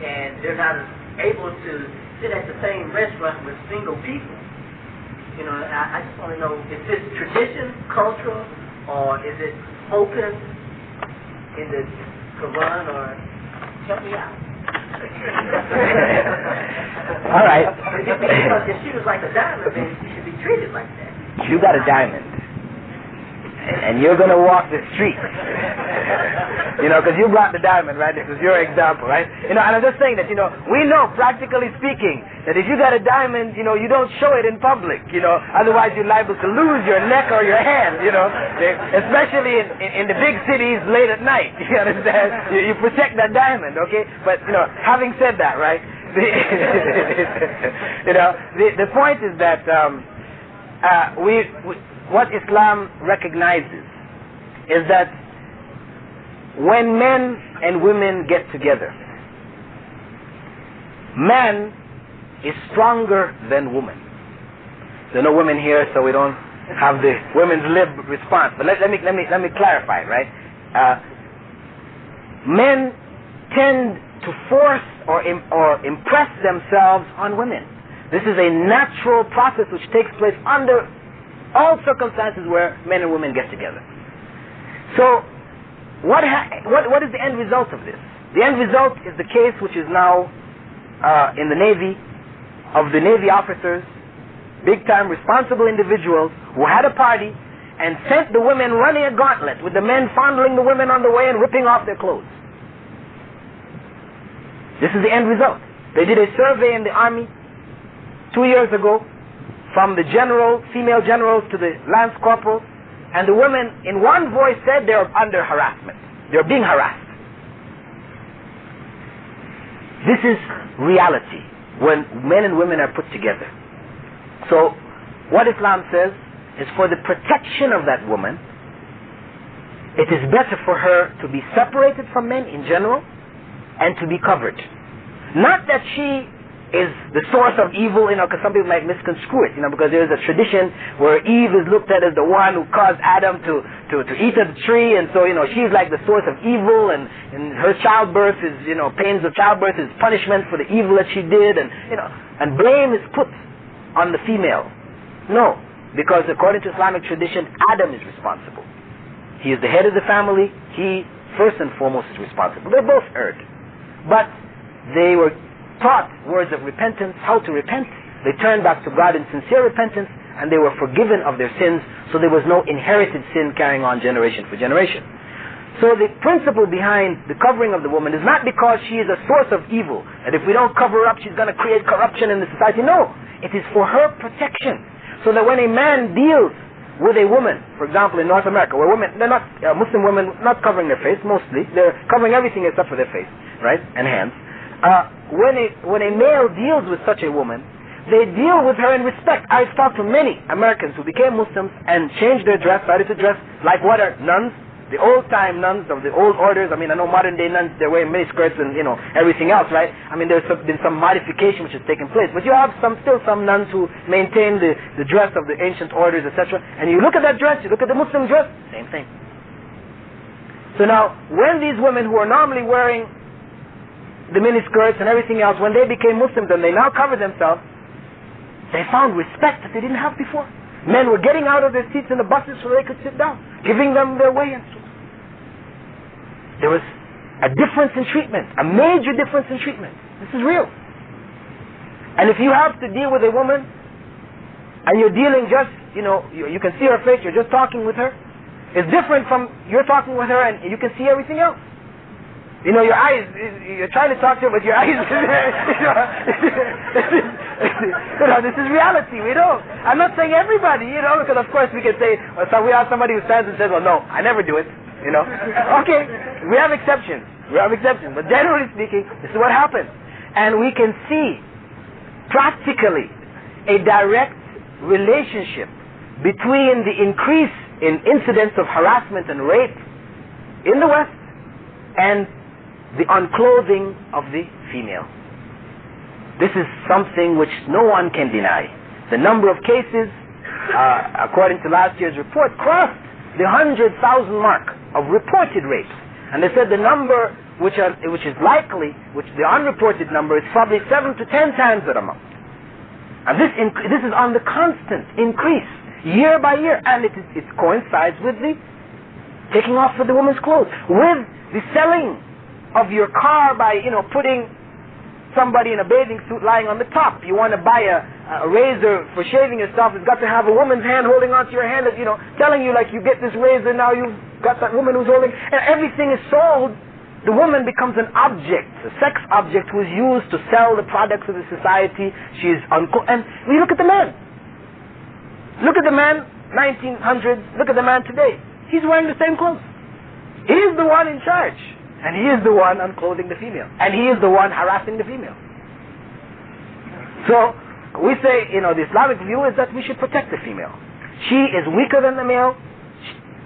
and they're not able to sit at the same restaurant with single people. I just want to know, is this tradition, cultural, or is it spoken in the Quran, or help me out? All right. Because if she was like a diamond, then she should be treated like that. You got a diamond, and you're going to walk the street. Because you brought the diamond, right? This is your example, right? And I'm just saying that, we know, practically speaking, that if you got a diamond, you don't show it in public, otherwise you're liable to lose your neck or your hand, especially in the big cities late at night, you understand? You protect that diamond, okay? But, having said that, right, the point is that what Islam recognizes is that when men and women get together, man is stronger than woman. There are no women here, so we don't have the women's lib response. But let me clarify, right? Men tend to force or impress themselves on women. This is a natural process which takes place under all circumstances where men and women get together. So, what is the end result of this? The end result is the case which is now in the Navy, of the Navy officers, big-time responsible individuals who had a party, and sent the women running a gauntlet, with the men fondling the women on the way and ripping off their clothes. This is the end result. They did a survey in the army 2 years ago, from the female generals to the lance corporals, and the women in one voice said they're under harassment. They're being harassed. This is reality when men and women are put together. So what Islam says is, for the protection of that woman, it is better for her to be separated from men in general and to be covered. Not that she is the source of evil, because some people might misconstrue it, because there is a tradition where Eve is looked at as the one who caused Adam to eat of the tree, and so, she's like the source of evil, and her childbirth is, pains of childbirth is punishment for the evil that she did, and blame is put on the female. No, because according to Islamic tradition, Adam is responsible. He is the head of the family. He, first and foremost, is responsible. They both erred. But they were taught words of repentance, how to repent. They turned back to God in sincere repentance, and they were forgiven of their sins, so there was no inherited sin carrying on generation for generation. So the principle behind the covering of the woman is not because she is a source of evil, and if we don't cover her up, she's going to create corruption in the society. No, it is for her protection, so that when a man deals with a woman, for example in North America, where women, they're not, Muslim women not covering their face mostly, they're covering everything except for their face, right, and hands. When a male deals with such a woman, they deal with her in respect. I've talked to many Americans who became Muslims and changed their dress, started to dress like what are nuns, the old-time nuns of the old orders. I know modern-day nuns, they're wearing miniskirts and, everything else, right? There's been some modification which has taken place. But you have still some nuns who maintain the dress of the ancient orders, etc. And you look at that dress, you look at the Muslim dress, same thing. So now, when these women who are normally wearing the miniskirts and everything else, when they became Muslims and they now cover themselves, they found respect that they didn't have before. Men were getting out of their seats in the buses so they could sit down, giving them their way and so on. There was a difference in treatment, a major difference in treatment. This is real. And if you have to deal with a woman and you're dealing just, you can see her face, you're just talking with her, it's different from you're talking with her and you can see everything else. Your eyes, you're trying to talk to her, but your eyes, this is reality. We don't. I'm not saying everybody, because of course we can say, so we have somebody who stands and says, well, no, I never do it, Okay, we have exceptions. But generally speaking, this is what happens. And we can see practically a direct relationship between the increase in incidents of harassment and rape in the West and the unclothing of the female. This is something which no one can deny. The number of cases, according to last year's report, crossed the 100,000 mark of reported rapes. And they said the number which is likely, which the unreported number, is probably 7 to 10 times that amount. And this is on the constant increase, year by year, and it coincides with the taking off of the woman's clothes, with the selling of your car by, putting somebody in a bathing suit lying on the top. You want to buy a razor for shaving yourself, it's got to have a woman's hand holding onto your hand, telling you like you get this razor, now you've got that woman who's holding, and everything is sold. The woman becomes an object, a sex object who is used to sell the products of the society. She is and we look at the man. Look at the man, 1900s, look at the man today. He's wearing the same clothes. He is the one in charge. And he is the one unclothing the female. And he is the one harassing the female. So, we say, the Islamic view is that we should protect the female. She is weaker than the male,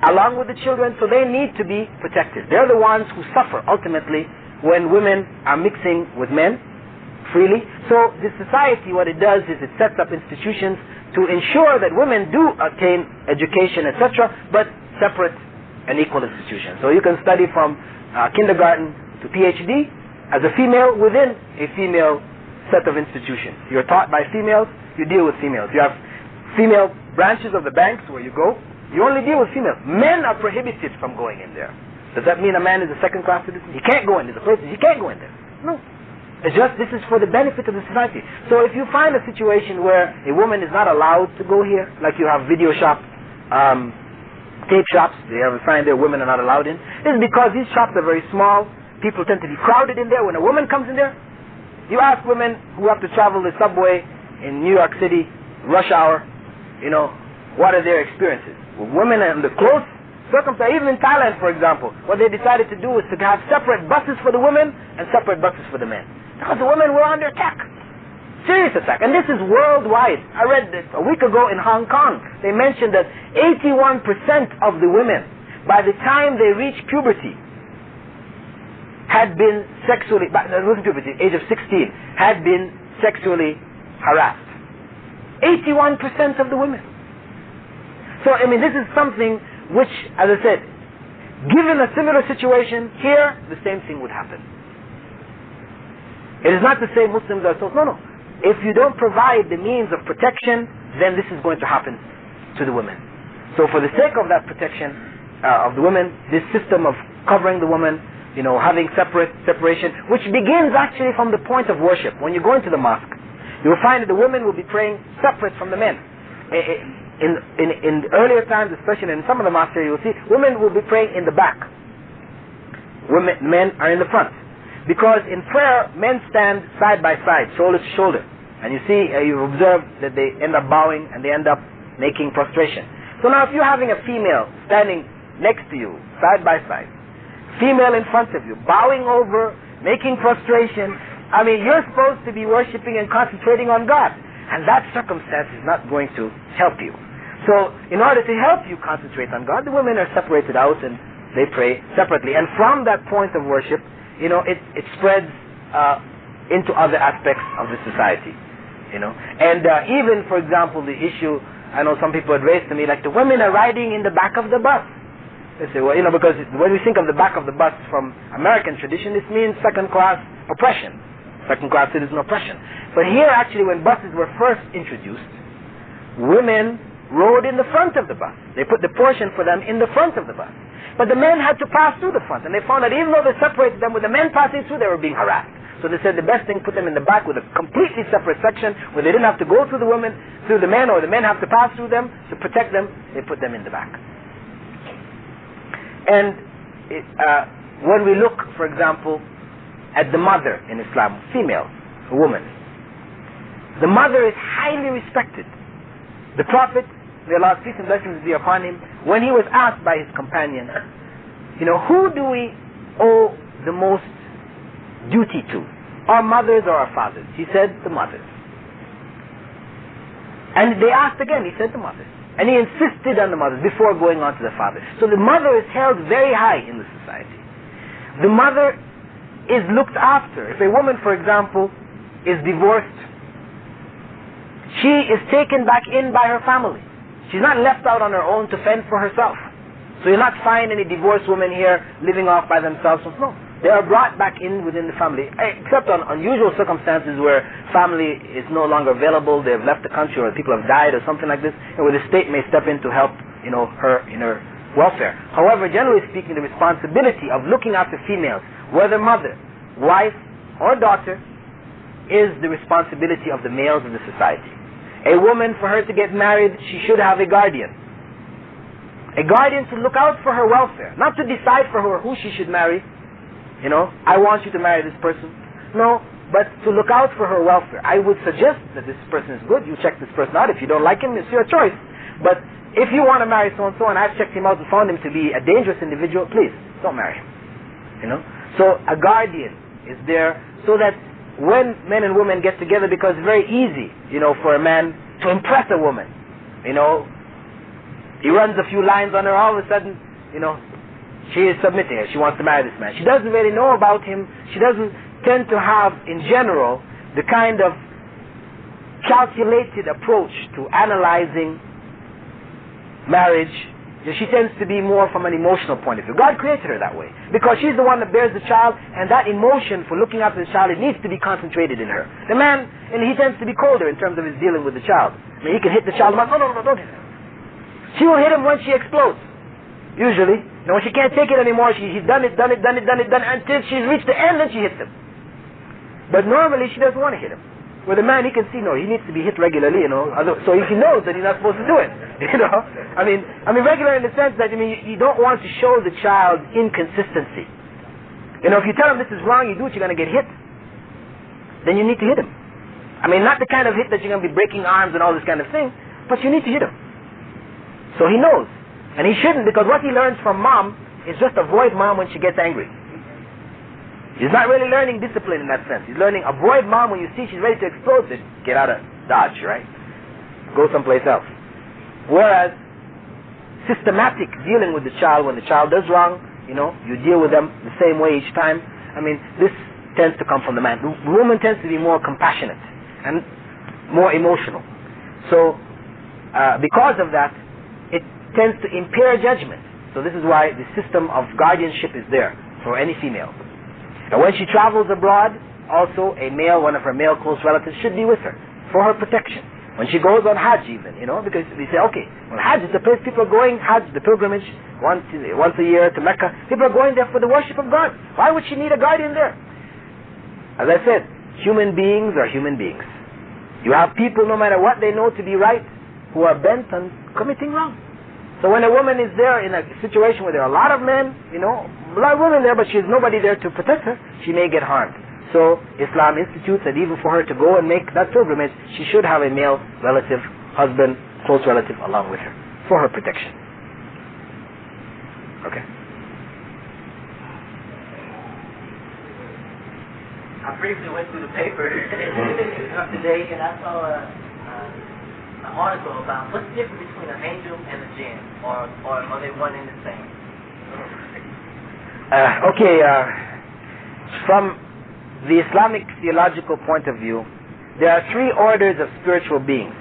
along with the children, so they need to be protected. They're the ones who suffer, ultimately, when women are mixing with men freely. So, this society, what it does is it sets up institutions to ensure that women do attain education, etc., but separate and equal institutions. So, you can study from kindergarten to PhD as a female within a female set of institutions. You're taught by females, you deal with females. You have female branches of the banks where you go, you only deal with females. Men are prohibited from going in there. Does that mean a man is a second-class citizen? He can't go in. There's a person, he can't go in there. No. It's just, this is for the benefit of the society. So if you find a situation where a woman is not allowed to go here, like you have video shop tape shops. They have a sign there, women are not allowed in. This is because these shops are very small. People tend to be crowded in there. When a woman comes in there, you ask women who have to travel the subway in New York City, rush hour, what are their experiences? Well, women in the close circumstance, even in Thailand, for example, what they decided to do was to have separate buses for the women and separate buses for the men. Because the women were under attack. Serious attack. And this is worldwide. I read this a week ago in Hong Kong. They mentioned that 81% of the women, by the time they reach puberty, had been sexually, puberty, age of 16, had been sexually harassed. 81% of the women. So, this is something which, as I said, given a similar situation here, the same thing would happen. It is not to say Muslims are so, no. If you don't provide the means of protection, then this is going to happen to the women. So for the sake of that protection of the women, this system of covering the woman, having separation, which begins actually from the point of worship. When you go into the mosque, you will find that the women will be praying separate from the men. In earlier times, especially in some of the mosques here, you will see women will be praying in the back. Men are in the front. Because in prayer, men stand side by side, shoulder to shoulder. And you see, you observe that they end up bowing and they end up making prostration. So now if you're having a female standing next to you, side by side, female in front of you, bowing over, making prostration, you're supposed to be worshipping and concentrating on God. And that circumstance is not going to help you. So in order to help you concentrate on God, the women are separated out and they pray separately. And from that point of worship, it spreads into other aspects of the society, And even, for example, the issue, I know some people had raised to me, like the women are riding in the back of the bus. They say, well, because when we think of the back of the bus from American tradition, this means second-class oppression, second-class citizen oppression. But here, actually, when buses were first introduced, women rode in the front of the bus. They put the portion for them in the front of the bus. But the men had to pass through the front, and they found that even though they separated them, with the men passing through, they were being harassed. So they said the best thing, put them in the back with a completely separate section where they didn't have to go through the men, or the men have to pass through them to protect them. They put them in the back. And when we look, for example, at the mother in Islam, female, a woman, the mother is highly respected. The Prophet, may Allah's peace and blessings be upon him, when he was asked by his companion, who do we owe the most duty to? Our mothers or our fathers? He said, the mothers. And they asked again, he said, the mothers. And he insisted on the mothers before going on to the fathers. So the mother is held very high in the society. The mother is looked after. If a woman, for example, is divorced, she is taken back in by her family. She's not left out on her own to fend for herself. So you'll not find any divorced women here living off by themselves. No. They are brought back in within the family, except on unusual circumstances where family is no longer available, they have left the country, or people have died or something like this, and where the state may step in to help her in her welfare. However, generally speaking, the responsibility of looking after females, whether mother, wife, or daughter, is the responsibility of the males of the society. A woman, for her to get married, she should have a guardian. A guardian to look out for her welfare, not to decide for her who she should marry. I want you to marry this person. No, but to look out for her welfare. I would suggest that this person is good. You check this person out. If you don't like him, it's your choice. But if you want to marry so-and-so and I've checked him out and found him to be a dangerous individual, please, don't marry him. So a guardian is there so that when men and women get together, because it's very easy, for a man to impress a woman. He runs a few lines on her, all of a sudden, she is submitting her. She wants to marry this man. She doesn't really know about him. She doesn't tend to have, in general, the kind of calculated approach to analyzing marriage. She tends to be more from an emotional point of view. God created her that way because she's the one that bears the child, and that emotion for looking after the child, it needs to be concentrated in her. The man, and he tends to be colder in terms of his dealing with the child. He can hit the child, no, don't hit him. She will hit him when she explodes, usually. When she can't take it anymore, she's done it, until she's reached the end, and she hits him. But normally she doesn't want to hit him. Where the man, he can see, no, he needs to be hit regularly, so he knows that he's not supposed to do it, I mean regular in the sense that, you don't want to show the child inconsistency. If you tell him this is wrong, you do it, you're going to get hit, then you need to hit him. Not the kind of hit that you're going to be breaking arms and all this kind of thing, but you need to hit him. So he knows. And he shouldn't, because what he learns from mom is just avoid mom when she gets angry. He's not really learning discipline in that sense. He's learning avoid mom when you see she's ready to explode, then get out of Dodge, right? Go someplace else. Whereas systematic dealing with the child, when the child does wrong, you deal with them the same way each time. This tends to come from the man. The woman tends to be more compassionate and more emotional. So because of that, it tends to impair judgment. So this is why the system of guardianship is there for any female. And when she travels abroad, also a male, one of her male close relatives should be with her for her protection. When she goes on Hajj even, because we say, okay, well, Hajj is the place people are going, Hajj, the pilgrimage, once a year to Mecca. People are going there for the worship of God. Why would she need a guardian there? As I said, human beings are human beings. You have people, no matter what they know to be right, who are bent on committing wrong. So when a woman is there in a situation where there are a lot of men, a lot of women there, but she has nobody there to protect her, she may get harmed. So Islam institutes that even for her to go and make that pilgrimage, she should have a male relative, husband, close relative along with her for her protection. Okay. I briefly went through the paper today, and I saw an article about what's the difference between an angel and a jinn, or are they one and the same? From the Islamic theological point of view, there are three orders of spiritual beings: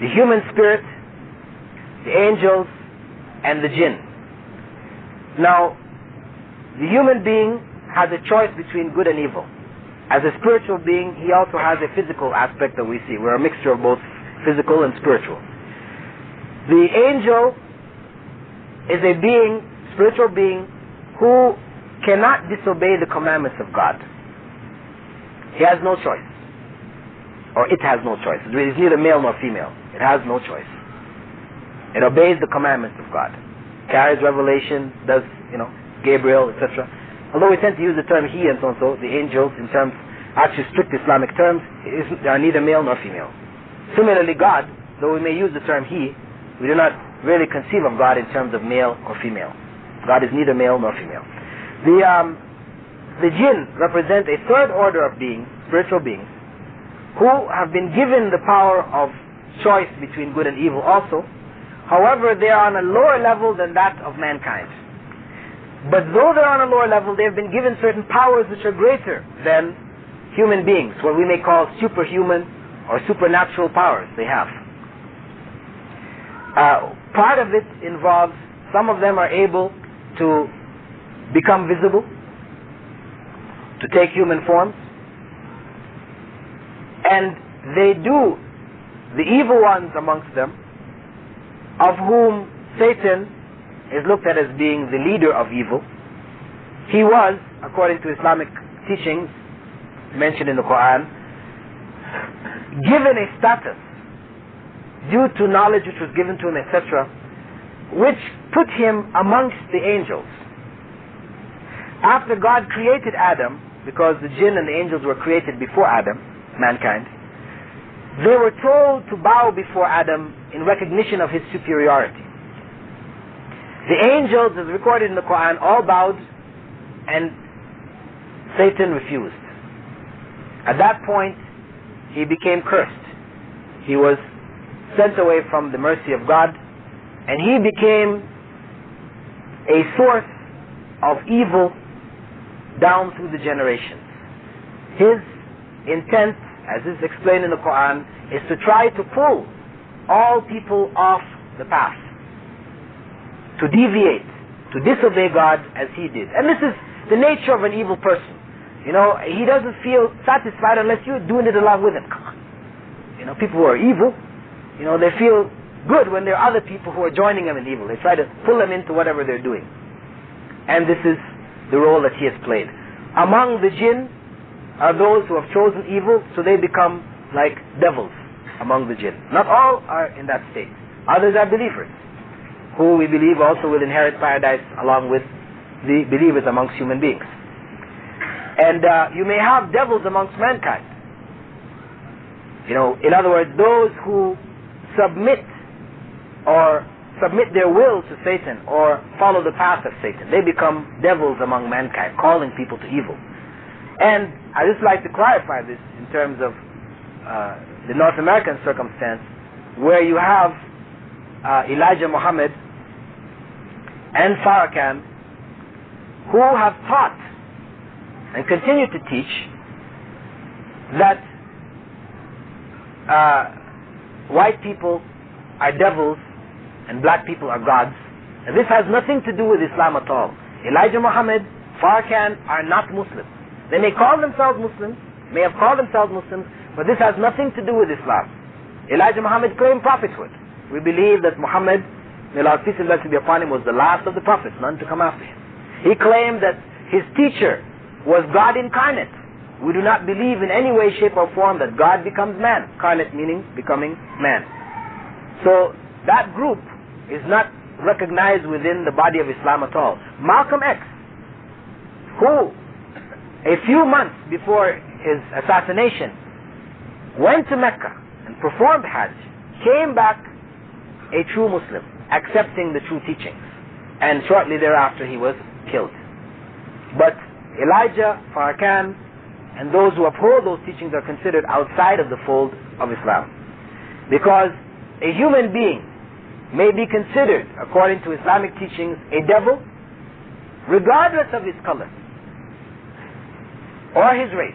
the human spirit, the angels, and the jinn. Now, the human being has a choice between good and evil. As a spiritual being, he also has a physical aspect that we see. We're a mixture of both physical and spiritual. The angel is a being, spiritual being, who cannot disobey the commandments of God. He has no choice. Or it has no choice. It's neither male nor female. It has no choice. It obeys the commandments of God. Carries revelation, does, Gabriel, etc. Although we tend to use the term he and so on, so the angels, in terms, actually strict Islamic terms, they are neither male nor female. Similarly, God, though we may use the term he, we do not really conceive of God in terms of male or female. God is neither male nor female. The jinn represent a third order of beings, spiritual beings, who have been given the power of choice between good and evil also. However, they are on a lower level than that of mankind. But though they're on a lower level, they have been given certain powers which are greater than human beings, what we may call superhuman or supernatural powers they have. Part of it involves, some of them are able to become visible, to take human forms, and they do, the evil ones amongst them, of whom Satan is looked at as being the leader of evil. He was, according to Islamic teachings mentioned in the Quran, given a status due to knowledge which was given to him, etc., which put him amongst the angels. After God created Adam, because the jinn and the angels were created before Adam, mankind, they were told to bow before Adam in recognition of his superiority. The angels, as recorded in the Quran, all bowed, and Satan refused. At that point, he became cursed. He was sent away from the mercy of God, and he became a source of evil down through the generations. His intent, as is explained in the Quran, is to try to pull all people off the path, to deviate, to disobey God as he did. And this is the nature of an evil person. He doesn't feel satisfied unless you're doing it along with him. Come on. People who are evil, they feel good when there are other people who are joining them in evil. They try to pull them into whatever they're doing. And this is the role that he has played. Among the jinn, are those who have chosen evil, so they become like devils among the jinn. Not all are in that state. Others are believers, who we believe also will inherit paradise along with the believers amongst human beings. And you may have devils amongst mankind. In other words, those who submit their will to Satan or follow the path of Satan. They become devils among mankind, calling people to evil. And I just like to clarify this in terms of the North American circumstance, where you have Elijah Muhammad and Farrakhan, who have taught and continue to teach that white people are devils and black people are gods. And this has nothing to do with Islam at all. Elijah Muhammad, Farrakhan are not Muslims. They may call themselves Muslims, may have called themselves Muslims, but this has nothing to do with Islam. Elijah Muhammad claimed prophethood. We believe that Muhammad, may Allah's peace and blessing be upon him, was the last of the prophets, none to come after him. He claimed that his teacher was God incarnate. We do not believe in any way, shape or form that God becomes man. Incarnate meaning becoming man. So that group is not recognized within the body of Islam at all. Malcolm X, who a few months before his assassination went to Mecca and performed Hajj, came back a true Muslim, accepting the true teachings, and shortly thereafter he was killed. But Elijah, Farrakhan, and those who uphold those teachings are considered outside of the fold of Islam, because a human being may be considered, according to Islamic teachings, a devil, regardless of his color or his race.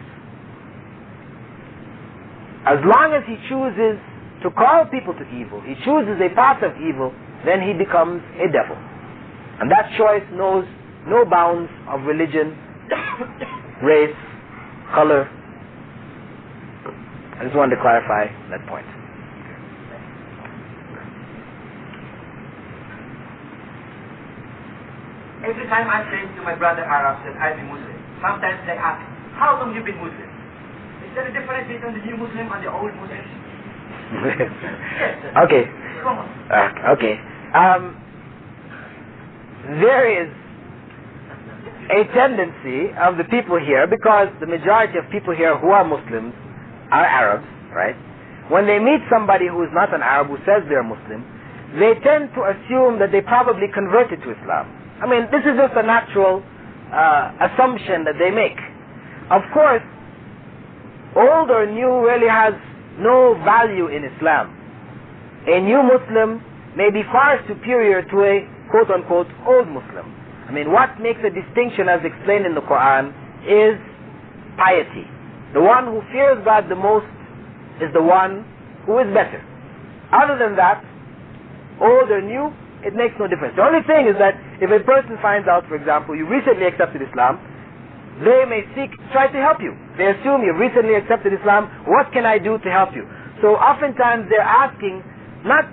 As long as he chooses to call people to evil, he chooses a path of evil, then he becomes a devil. And that choice knows no bounds of religion, race, color. I just wanted to clarify that point. Every time I say to my brother Arabs that I'm a Muslim, sometimes they ask, how long you been Muslim? Is there a difference between the new Muslim and the old Muslim? Okay. Come on. Okay. There is a tendency of the people here, because the majority of people here who are Muslims are Arabs, right? When they meet somebody who is not an Arab who says they're Muslim, they tend to assume that they probably converted to Islam. I mean, this is just a natural assumption that they make. Of course, old or new really has no value in Islam. A new Muslim may be far superior to a quote-unquote old Muslim. I mean, what makes a distinction, as explained in the Quran, is piety. The one who fears God the most is the one who is better. Other than that, old or new, it makes no difference. The only thing is that if a person finds out, for example, you recently accepted Islam, they may try to help you. They assume you've recently accepted Islam, what can I do to help you? So oftentimes they're asking, not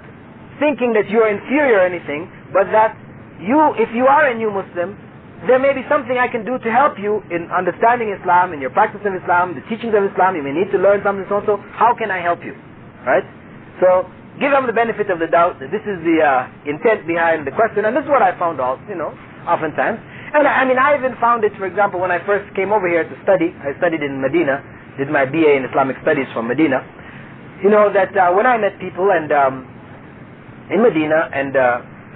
thinking that you're inferior or anything, but that if you are a new Muslim, there may be something I can do to help you in understanding Islam, in your practice of Islam, the teachings of Islam. You may need to learn something so and so. How can I help you? Right? So give them the benefit of the doubt that this is the intent behind the question, and this is what I found out, oftentimes. And I mean, I even found it, for example, when I first came over here to study. I studied in Medina, did my BA in Islamic Studies from Medina. That when I met people and in Medina, and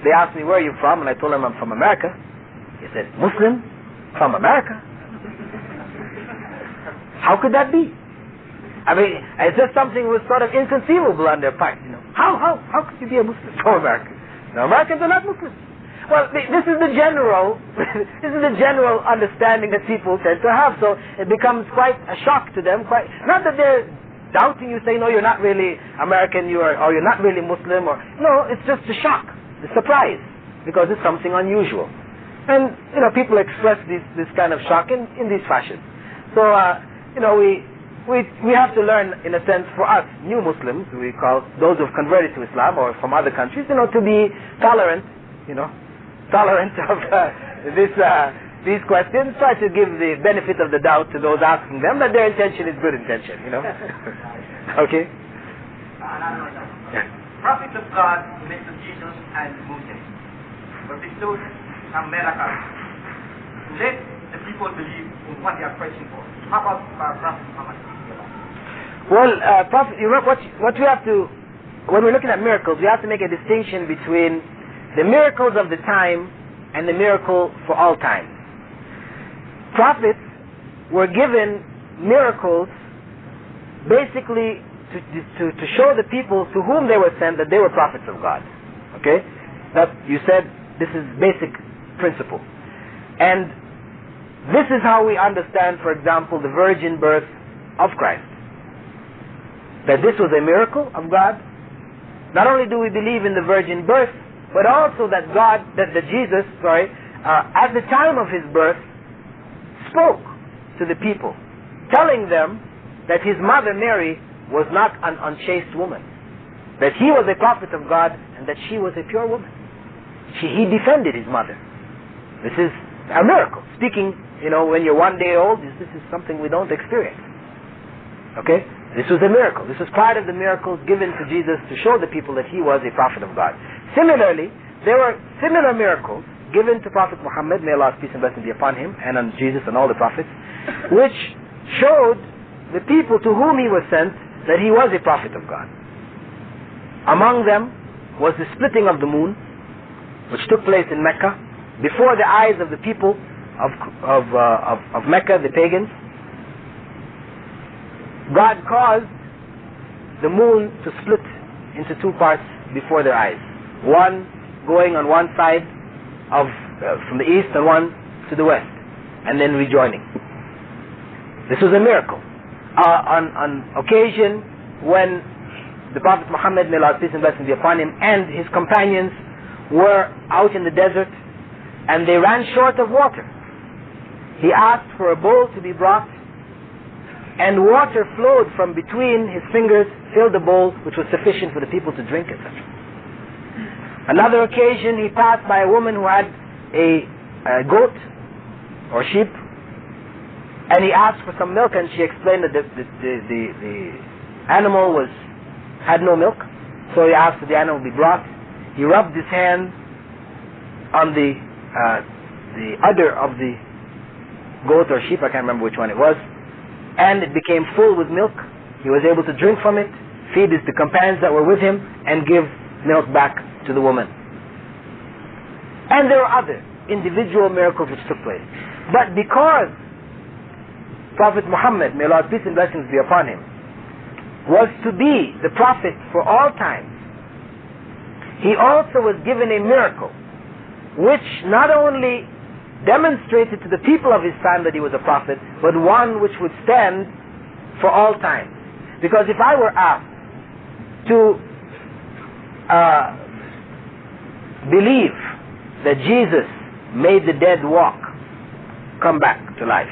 they asked me, where are you from? And I told them I'm from America. He said, Muslim from America? How could that be? I mean, it's just something was sort of inconceivable on their part. How could you be a Muslim from America? No, Americans are not Muslims. Well, this is the general understanding that people tend to have. So it becomes quite a shock to them. Not that they're doubting you, saying, no, you're not really American, or you're not really Muslim, or no, it's just a shock, a surprise, because it's something unusual. And people express this kind of shock in these fashions. So we have to learn, in a sense, for us, new Muslims, we call those who have converted to Islam or from other countries, to be tolerant, tolerant of this these questions, try to give the benefit of the doubt to those asking them that their intention is good intention, Okay? Prophets of God met with Jesus and Moses, but they showed some miracles to let the people believe in what they are praying for. How about Prophet Muhammad? Well, Prophet, what we have to, when we're looking at miracles, we have to make a distinction between the miracles of the time and the miracle for all time. Prophets were given miracles basically to show the people to whom they were sent that they were prophets of God. Okay? That you said this is basic principle. And this is how we understand, for example, the virgin birth of Christ. That this was a miracle of God. Not only do we believe in the virgin birth, but also that Jesus, at the time of his birth, spoke to the people, telling them that his mother Mary was not an unchaste woman, that he was a prophet of God, and that she was a pure woman. He defended his mother. This is a miracle. Speaking, when you're 1 day old, this is something we don't experience. Okay? This was a miracle. This was part of the miracles given to Jesus to show the people that he was a prophet of God. Similarly, there were similar miracles given to Prophet Muhammad, may Allah's peace and blessing be upon him, and on Jesus and all the prophets, which showed the people to whom he was sent that he was a prophet of God. Among them was the splitting of the moon, which took place in Mecca, before the eyes of the people of Mecca, the pagans. God caused the moon to split into two parts before their eyes. One going on one side from the east and one to the west, and then rejoining. This was a miracle. On occasion when the Prophet Muhammad, may Allah's peace and blessing be upon him, and his companions were out in the desert and they ran short of water, he asked for a bowl to be brought, and water flowed from between his fingers, filled the bowl, which was sufficient for the people to drink, etc. Another occasion, he passed by a woman who had a goat or sheep, and he asked for some milk, and she explained that the animal had no milk, so he asked that the animal be brought. He rubbed his hand on the udder of the goat or sheep, I can't remember which one it was, and it became full with milk. He was able to drink from it, feed the companions that were with him, and give milk back to the woman. And there were other individual miracles which took place. But because Prophet Muhammad, may Allah's peace and blessings be upon him, was to be the prophet for all time, he also was given a miracle which not only demonstrated to the people of his time that he was a prophet, but one which would stand for all time. Because if I were asked to believe that Jesus made the dead come back to life,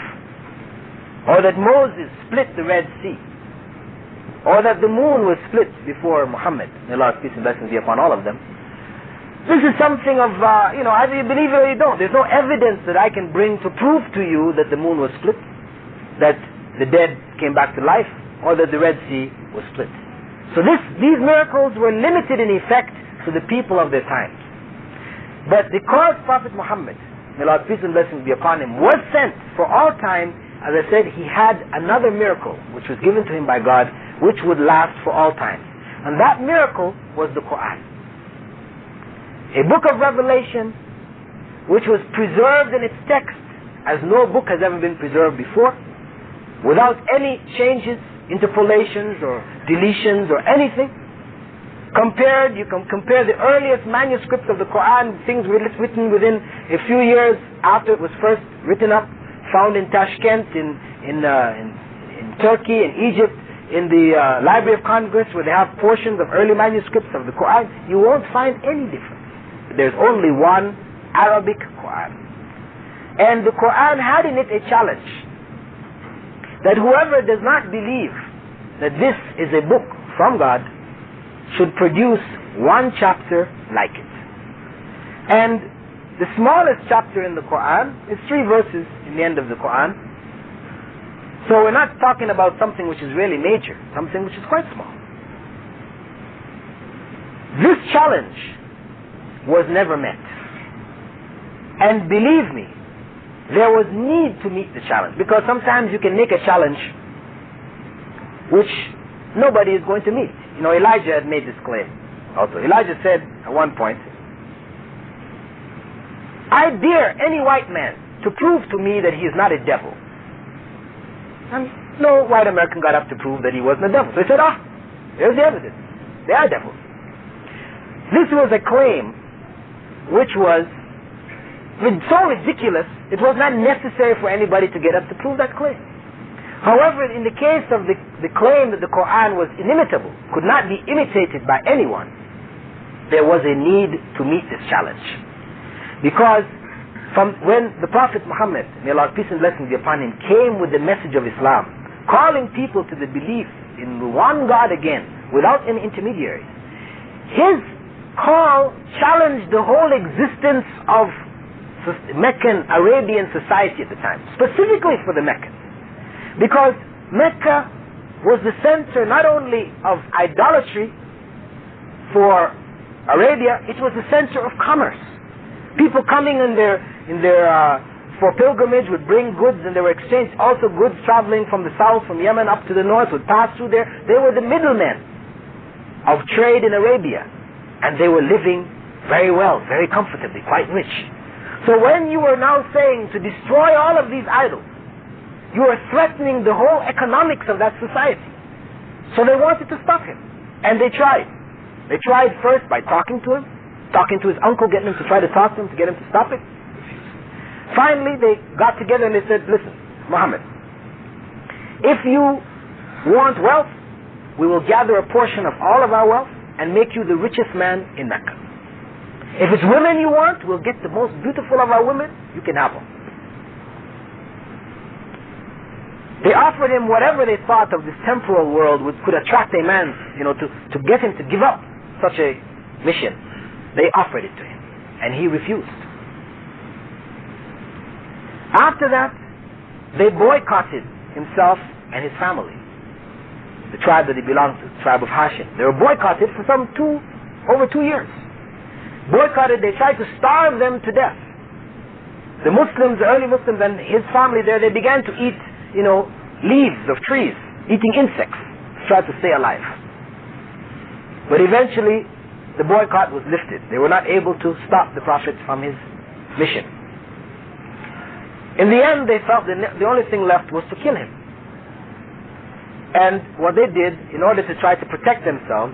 or that Moses split the Red Sea, or that the moon was split before Muhammad, may Allah's peace and blessings be upon all of them, this is something of, either you believe it or you don't. There's no evidence that I can bring to prove to you that the moon was split, that the dead came back to life, or that the Red Sea was split. So these miracles were limited in effect to the people of their times. But because Prophet Muhammad, may Allah's peace and blessings be upon him, was sent for all time, as I said, he had another miracle which was given to him by God, which would last for all time. And that miracle was the Quran. A book of revelation which was preserved in its text as no book has ever been preserved before, without any changes, interpolations or deletions or anything. You can compare the earliest manuscripts of the Quran, things written within a few years after it was first written up, found in Tashkent, in Turkey, in Egypt, in the Library of Congress, where they have portions of early manuscripts of the Quran. You won't find any difference. There's only one Arabic Quran. And the Quran had in it a challenge, that whoever does not believe that this is a book from God should produce one chapter like it. And The smallest chapter in the Quran is 3 verses in the end of the Quran. So we're not talking about something which is really major, something which is quite small. This challenge was never met. And believe me, there was need to meet the challenge, because sometimes you can make a challenge which nobody is going to meet. You know, Elijah had made this claim also. Elijah said at one point, I dare any white man to prove to me that he is not a devil. And no white American got up to prove that he wasn't a devil. So he said, there's the evidence. They are devils. This was a claim which was so ridiculous, it was not necessary for anybody to get up to prove that claim. However, in the case of the claim that the Quran was inimitable, could not be imitated by anyone, there was a need to meet this challenge. Because from when the Prophet Muhammad, may Allah's peace and blessings be upon him, came with the message of Islam, calling people to the belief in the one God again, without any intermediaries, his call challenged the whole existence of Meccan Arabian society at the time, specifically for the Meccans. Because Mecca was the center not only of idolatry for Arabia, it was the center of commerce. People coming for pilgrimage would bring goods, and they were exchanged. Also goods traveling from the south, from Yemen up to the north, would pass through there. They were the middlemen of trade in Arabia, and they were living very well, very comfortably, quite rich. So when you are now saying to destroy all of these idols, you are threatening the whole economics of that society. So they wanted to stop him, and they tried. They tried first by talking to him, talking to his uncle, getting him to try to talk to him, to get him to stop it. Finally, they got together and they said, listen, Muhammad, if you want wealth, we will gather a portion of all of our wealth and make you the richest man in Mecca. If it's women you want, we'll get the most beautiful of our women, you can have them. They offered him whatever they thought of this temporal world could attract a man, to get him to give up such a mission. They offered it to him, and he refused. After that, they boycotted himself and his family, the tribe that he belonged to, the tribe of Hashim. They were boycotted for over 2 years. Boycotted, they tried to starve them to death. The Muslims, the early Muslims and his family there, they began to eat, leaves of trees, eating insects, to try to stay alive. But eventually, the boycott was lifted. They were not able to stop the Prophet from his mission. In the end, they felt the only thing left was to kill him. And what they did, in order to try to protect themselves,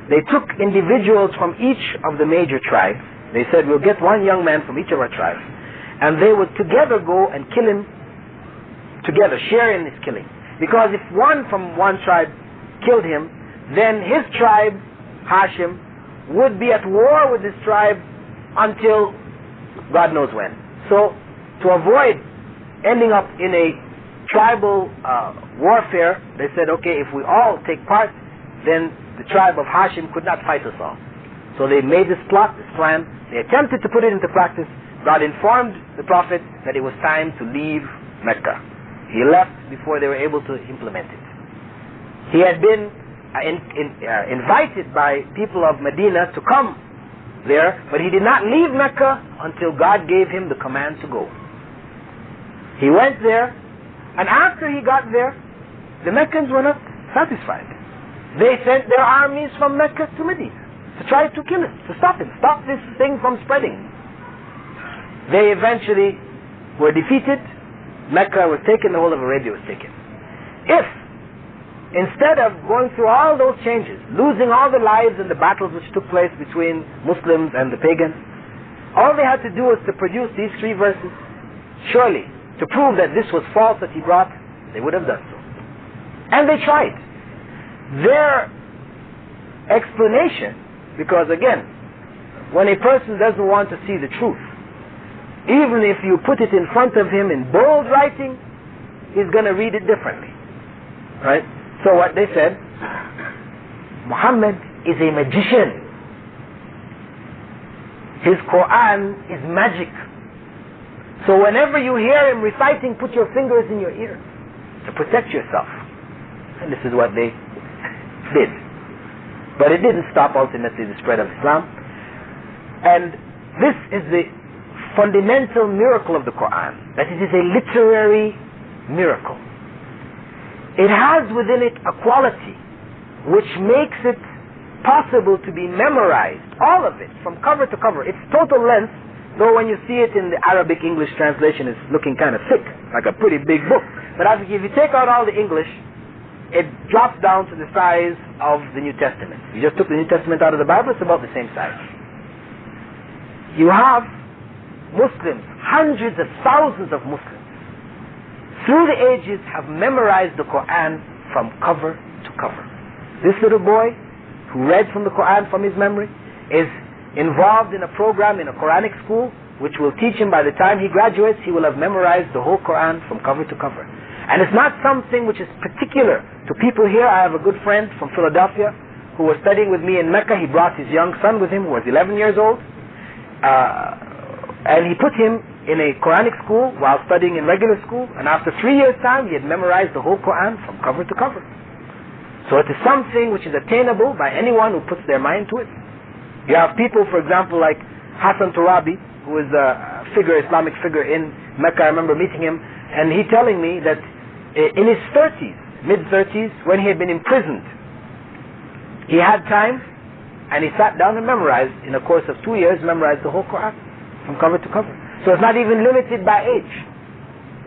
they took individuals from each of the major tribes. They said, we'll get one young man from each of our tribes, and they would together go and kill him together, share in his killing. Because if one from one tribe killed him, then his tribe, Hashim, would be at war with this tribe until God knows when. So, to avoid ending up in a tribal warfare, they said, okay, if we all take part, then the tribe of Hashim could not fight us all. So they made this plot, this plan. They attempted to put it into practice. God informed the Prophet that it was time to leave Mecca. He left before they were able to implement it. He had been invited by people of Medina to come there, but he did not leave Mecca until God gave him the command to go. He went there, and after he got there, the Meccans were not satisfied. They sent their armies from Mecca to Medina to try to kill him, to stop him, stop this thing from spreading. They eventually were defeated. Mecca was taken, the whole of Arabia was taken. If, instead of going through all those changes, losing all the lives in the battles which took place between Muslims and the pagans, all they had to do was to produce these 3 verses, surely, to prove that this was false that he brought, they would have done so. And they tried. Their explanation, because again, when a person doesn't want to see the truth, even if you put it in front of him in bold writing, he's going to read it differently. Right? So what they said, Muhammad is a magician. His Quran is magic. So whenever you hear him reciting, put your fingers in your ears to protect yourself. And this is what they did. But it didn't stop ultimately the spread of Islam. And this is the fundamental miracle of the Quran, that it is a literary miracle. It has within it a quality which makes it possible to be memorized, all of it, from cover to cover. Its total length, though when you see it in the Arabic English translation, it's looking kind of thick, like a pretty big book. But if you take out all the English, it drops down to the size of the New Testament. You just took the New Testament out of the Bible, it's about the same size. You have Muslims, hundreds of thousands of Muslims, through the ages have memorized the Quran from cover to cover. This little boy who read from the Quran from his memory is involved in a program in a Quranic school which will teach him by the time he graduates, he will have memorized the whole Quran from cover to cover. And it's not something which is particular to people here. I have a good friend from Philadelphia who was studying with me in Mecca. He brought his young son with him who was 11 years old. And he put him in a Quranic school while studying in regular school. And after 3 years' time, he had memorized the whole Quran from cover to cover. So it is something which is attainable by anyone who puts their mind to it. You have people, for example, like Hassan Turabi, who is a Islamic figure in Mecca. I remember meeting him, and he telling me that in his 30s, mid-30s, when he had been imprisoned, he had time, and he sat down and memorized, in a course of 2 years, memorized the whole Quran from cover to cover. So it's not even limited by age.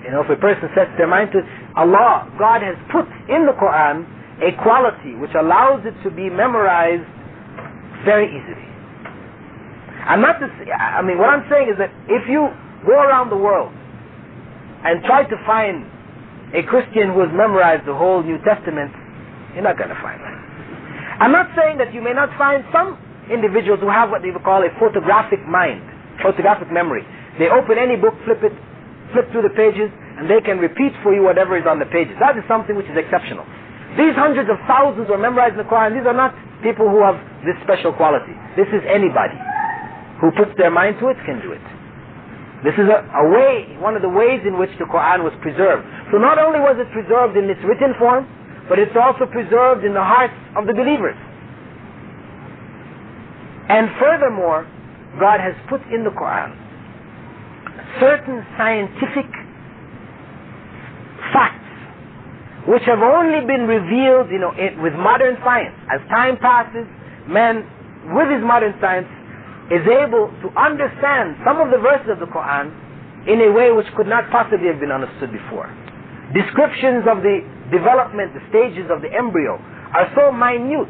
You know, if a person sets their mind to it, God has put in the Quran a quality which allows it to be memorized very easily. What I'm saying is that if you go around the world and try to find a Christian who has memorized the whole New Testament, you're not going to find that. I'm not saying that you may not find some individuals who have what they would call a photographic mind, photographic memory. They open any book, flip through the pages, and they can repeat for you whatever is on the pages. That is something which is exceptional. These hundreds of thousands who are memorized in the Quran, these are not people who have this special quality. This is anybody who puts their mind to it can do it. This is a way, one of the ways in which the Quran was preserved. So not only was it preserved in its written form, but it's also preserved in the hearts of the believers. And furthermore, God has put in the Quran certain scientific facts which have only been revealed, with modern science. As time passes, man, with his modern science, is able to understand some of the verses of the Quran in a way which could not possibly have been understood before. Descriptions of the development, the stages of the embryo are so minute.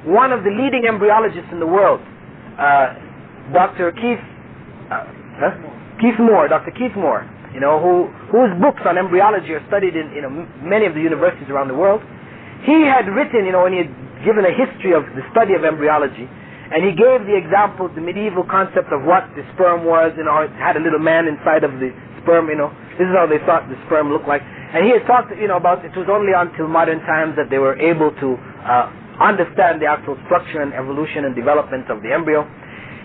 One of the leading embryologists in the world, Dr. Keith Moore, whose books on embryology are studied in many of the universities around the world. He had written, when he had given a history of the study of embryology, and he gave the example, the medieval concept of what the sperm was. It had a little man inside of the sperm. This is how they thought the sperm looked like. And he had talked, about it was only until modern times that they were able to understand the actual structure and evolution and development of the embryo.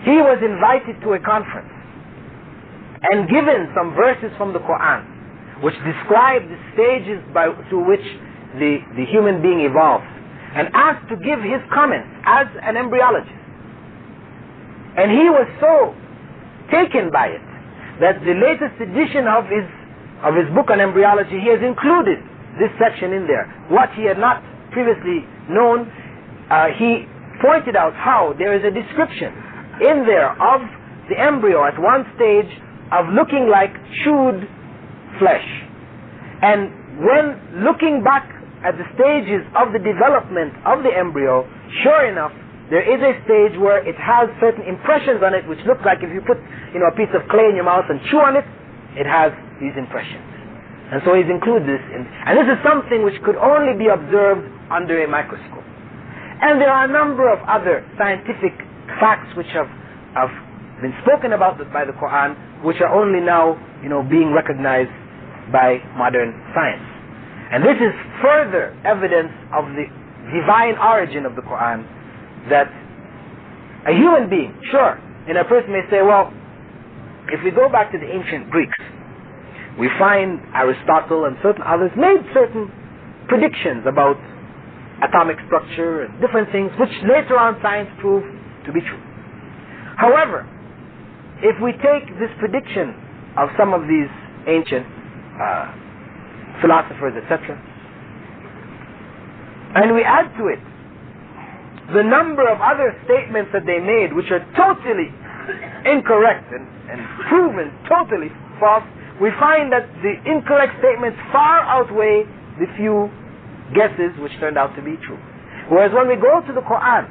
He was invited to a conference and given some verses from the Quran which describe the stages through which the human being evolves, and asked to give his comments as an embryologist. And he was so taken by it that the latest edition of his book on embryology, he has included this section in there. What he had not previously known, he pointed out how there is a description in there of the embryo at one stage of looking like chewed flesh. And when looking back at the stages of the development of the embryo, sure enough, there is a stage where it has certain impressions on it which look like if you put a piece of clay in your mouth and chew on it, it has these impressions. And so he's included this and this is something which could only be observed under a microscope. And there are a number of other scientific facts which have been spoken about by the Quran, which are only now being recognized by modern science. And this is further evidence of the divine origin of the Quran, that a human being, sure, a person may say, well, if we go back to the ancient Greeks, we find Aristotle and certain others made certain predictions about atomic structure and different things, which later on science proved to be true. However, if we take this prediction of some of these ancient philosophers, etc., and we add to it the number of other statements that they made which are totally incorrect and proven totally false, we find that the incorrect statements far outweigh the few guesses which turned out to be true. Whereas when we go to the Quran,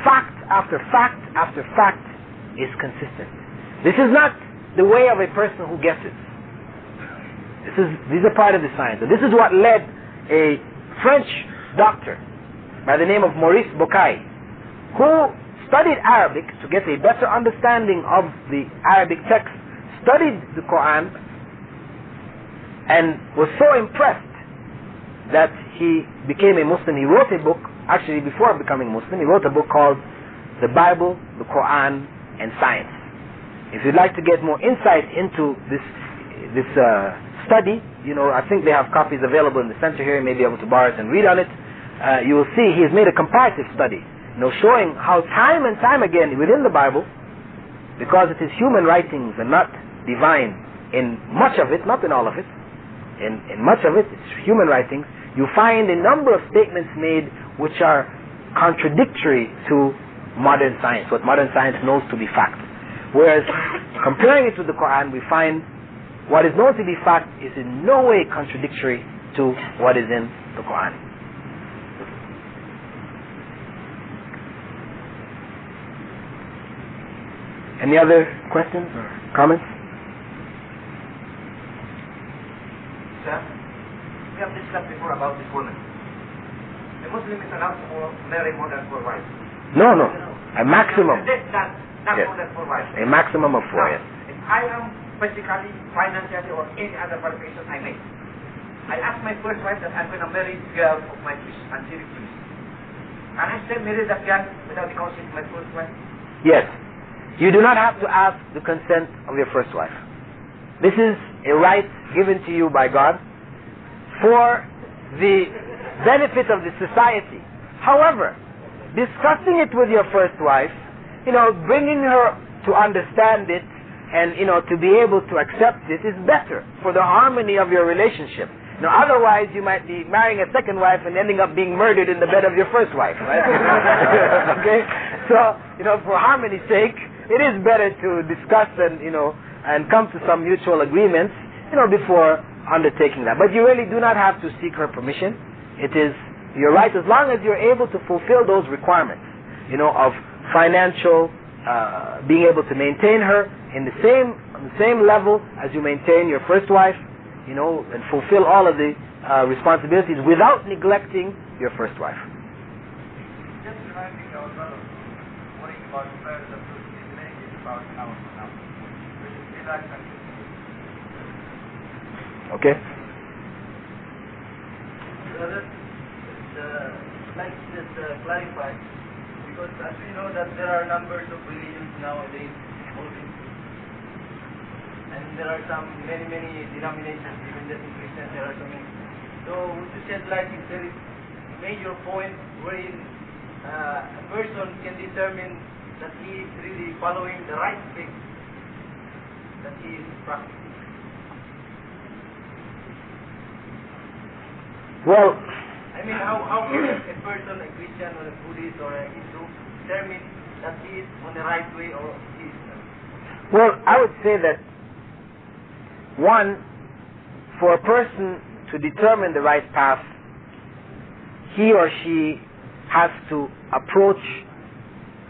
fact after fact after fact is consistent. This is not the way of a person who guesses. These are part of the science. And this is what led a French doctor by the name of Maurice Bucaille, who studied Arabic to get a better understanding of the Arabic text, studied the Quran, and was so impressed that he became a Muslim. He wrote a book, actually before becoming Muslim, he wrote a book called The Bible, the Quran, and Science. If you'd like to get more insight into this study, I think they have copies available in the center here. You may be able to borrow it and read on it. You will see he has made a comparative study, showing how time and time again within the Bible, because it is human writings and not divine in much of it, not in all of it, in much of it, it's human writings, you find a number of statements made which are contradictory to modern science, what modern science knows to be fact. Whereas, comparing it with the Quran, we find what is known to be fact is in no way contradictory to what is in the Quran. Any other questions or comments? Sir, we have discussed before about this woman. A Muslim is allowed to marry more than 4 wives. No. A maximum. Not Yes. more than 4 wives. A maximum of 4, yes. If I am physically, financially, or any other qualification I make, I ask my first wife that I'm going to marry the girl of my choice and she refuses. And I still marry that girl without the consent of my first wife? Yes. You do not have to ask the consent of your first wife. This is a right given to you by God for the benefit of the society. However, discussing it with your first wife, bringing her to understand it and, to be able to accept it is better for the harmony of your relationship. Otherwise you might be marrying a second wife and ending up being murdered in the bed of your first wife, right? Okay? So, for harmony's sake, it is better to discuss and, and come to some mutual agreements, before undertaking that. But you really do not have to seek her permission. It is your right as long as you're able to fulfill those requirements, of financial, being able to maintain her on the same level as you maintain your first wife, and fulfill all of the responsibilities without neglecting your first wife. Just reminding our brothers, worrying about prayers and truth is mainly about our now. We should relax and Okay? Brother, like just clarify, because as we know that there are numbers of religions nowadays evolving, and there are many denominations, even that in Christian there are so many. So would you shed light if there is a major point wherein a person can determine that he is really following the right thing that he is practicing? Well, I mean, how can a person, a Christian or a Buddhist or a Hindu, determine that he is on the right way or he is not? Well, I would say that, one, for a person to determine the right path, he or she has to approach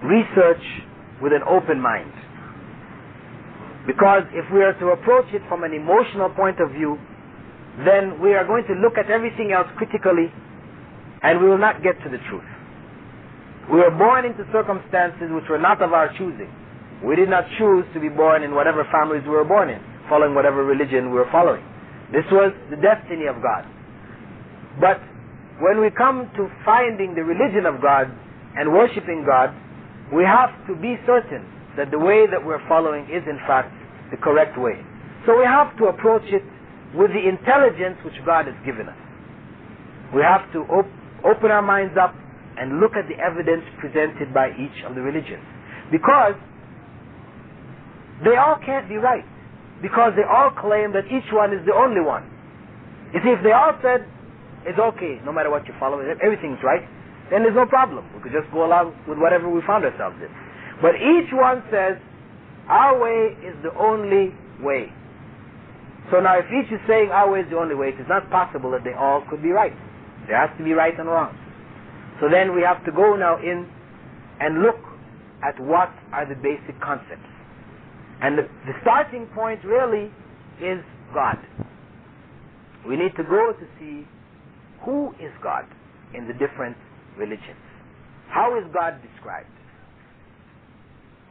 research with an open mind. Because if we are to approach it from an emotional point of view, then we are going to look at everything else critically and we will not get to the truth. We were born into circumstances which were not of our choosing. We did not choose to be born in whatever families we were born in, following whatever religion we were following. This was the destiny of God. But when we come to finding the religion of God and worshipping God, we have to be certain that the way that we're following is in fact the correct way. So we have to approach it with the intelligence which God has given us. We have to open our minds up and look at the evidence presented by each of the religions. Because they all can't be right. Because they all claim that each one is the only one. You see, if they all said, it's okay, no matter what you follow, everything's right, then there's no problem. We could just go along with whatever we found ourselves in. But each one says, our way is the only way. So now if each is saying our way is the only way, it is not possible that they all could be right. There has to be right and wrong. So then we have to go now in and look at what are the basic concepts. And the starting point really is God. We need to go to see who is God in the different religions. How is God described?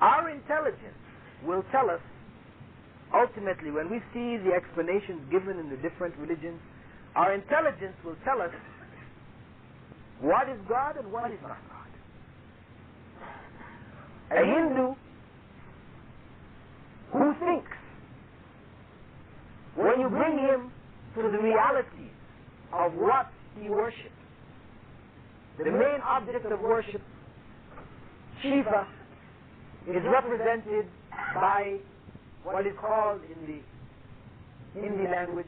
Our intelligence will tell us, ultimately, when we see the explanations given in the different religions, our intelligence will tell us what is God and what is not God. A Hindu who thinks, when you bring him to the reality of what he worships, the main object of worship, Shiva, is represented by what is called in the Hindi language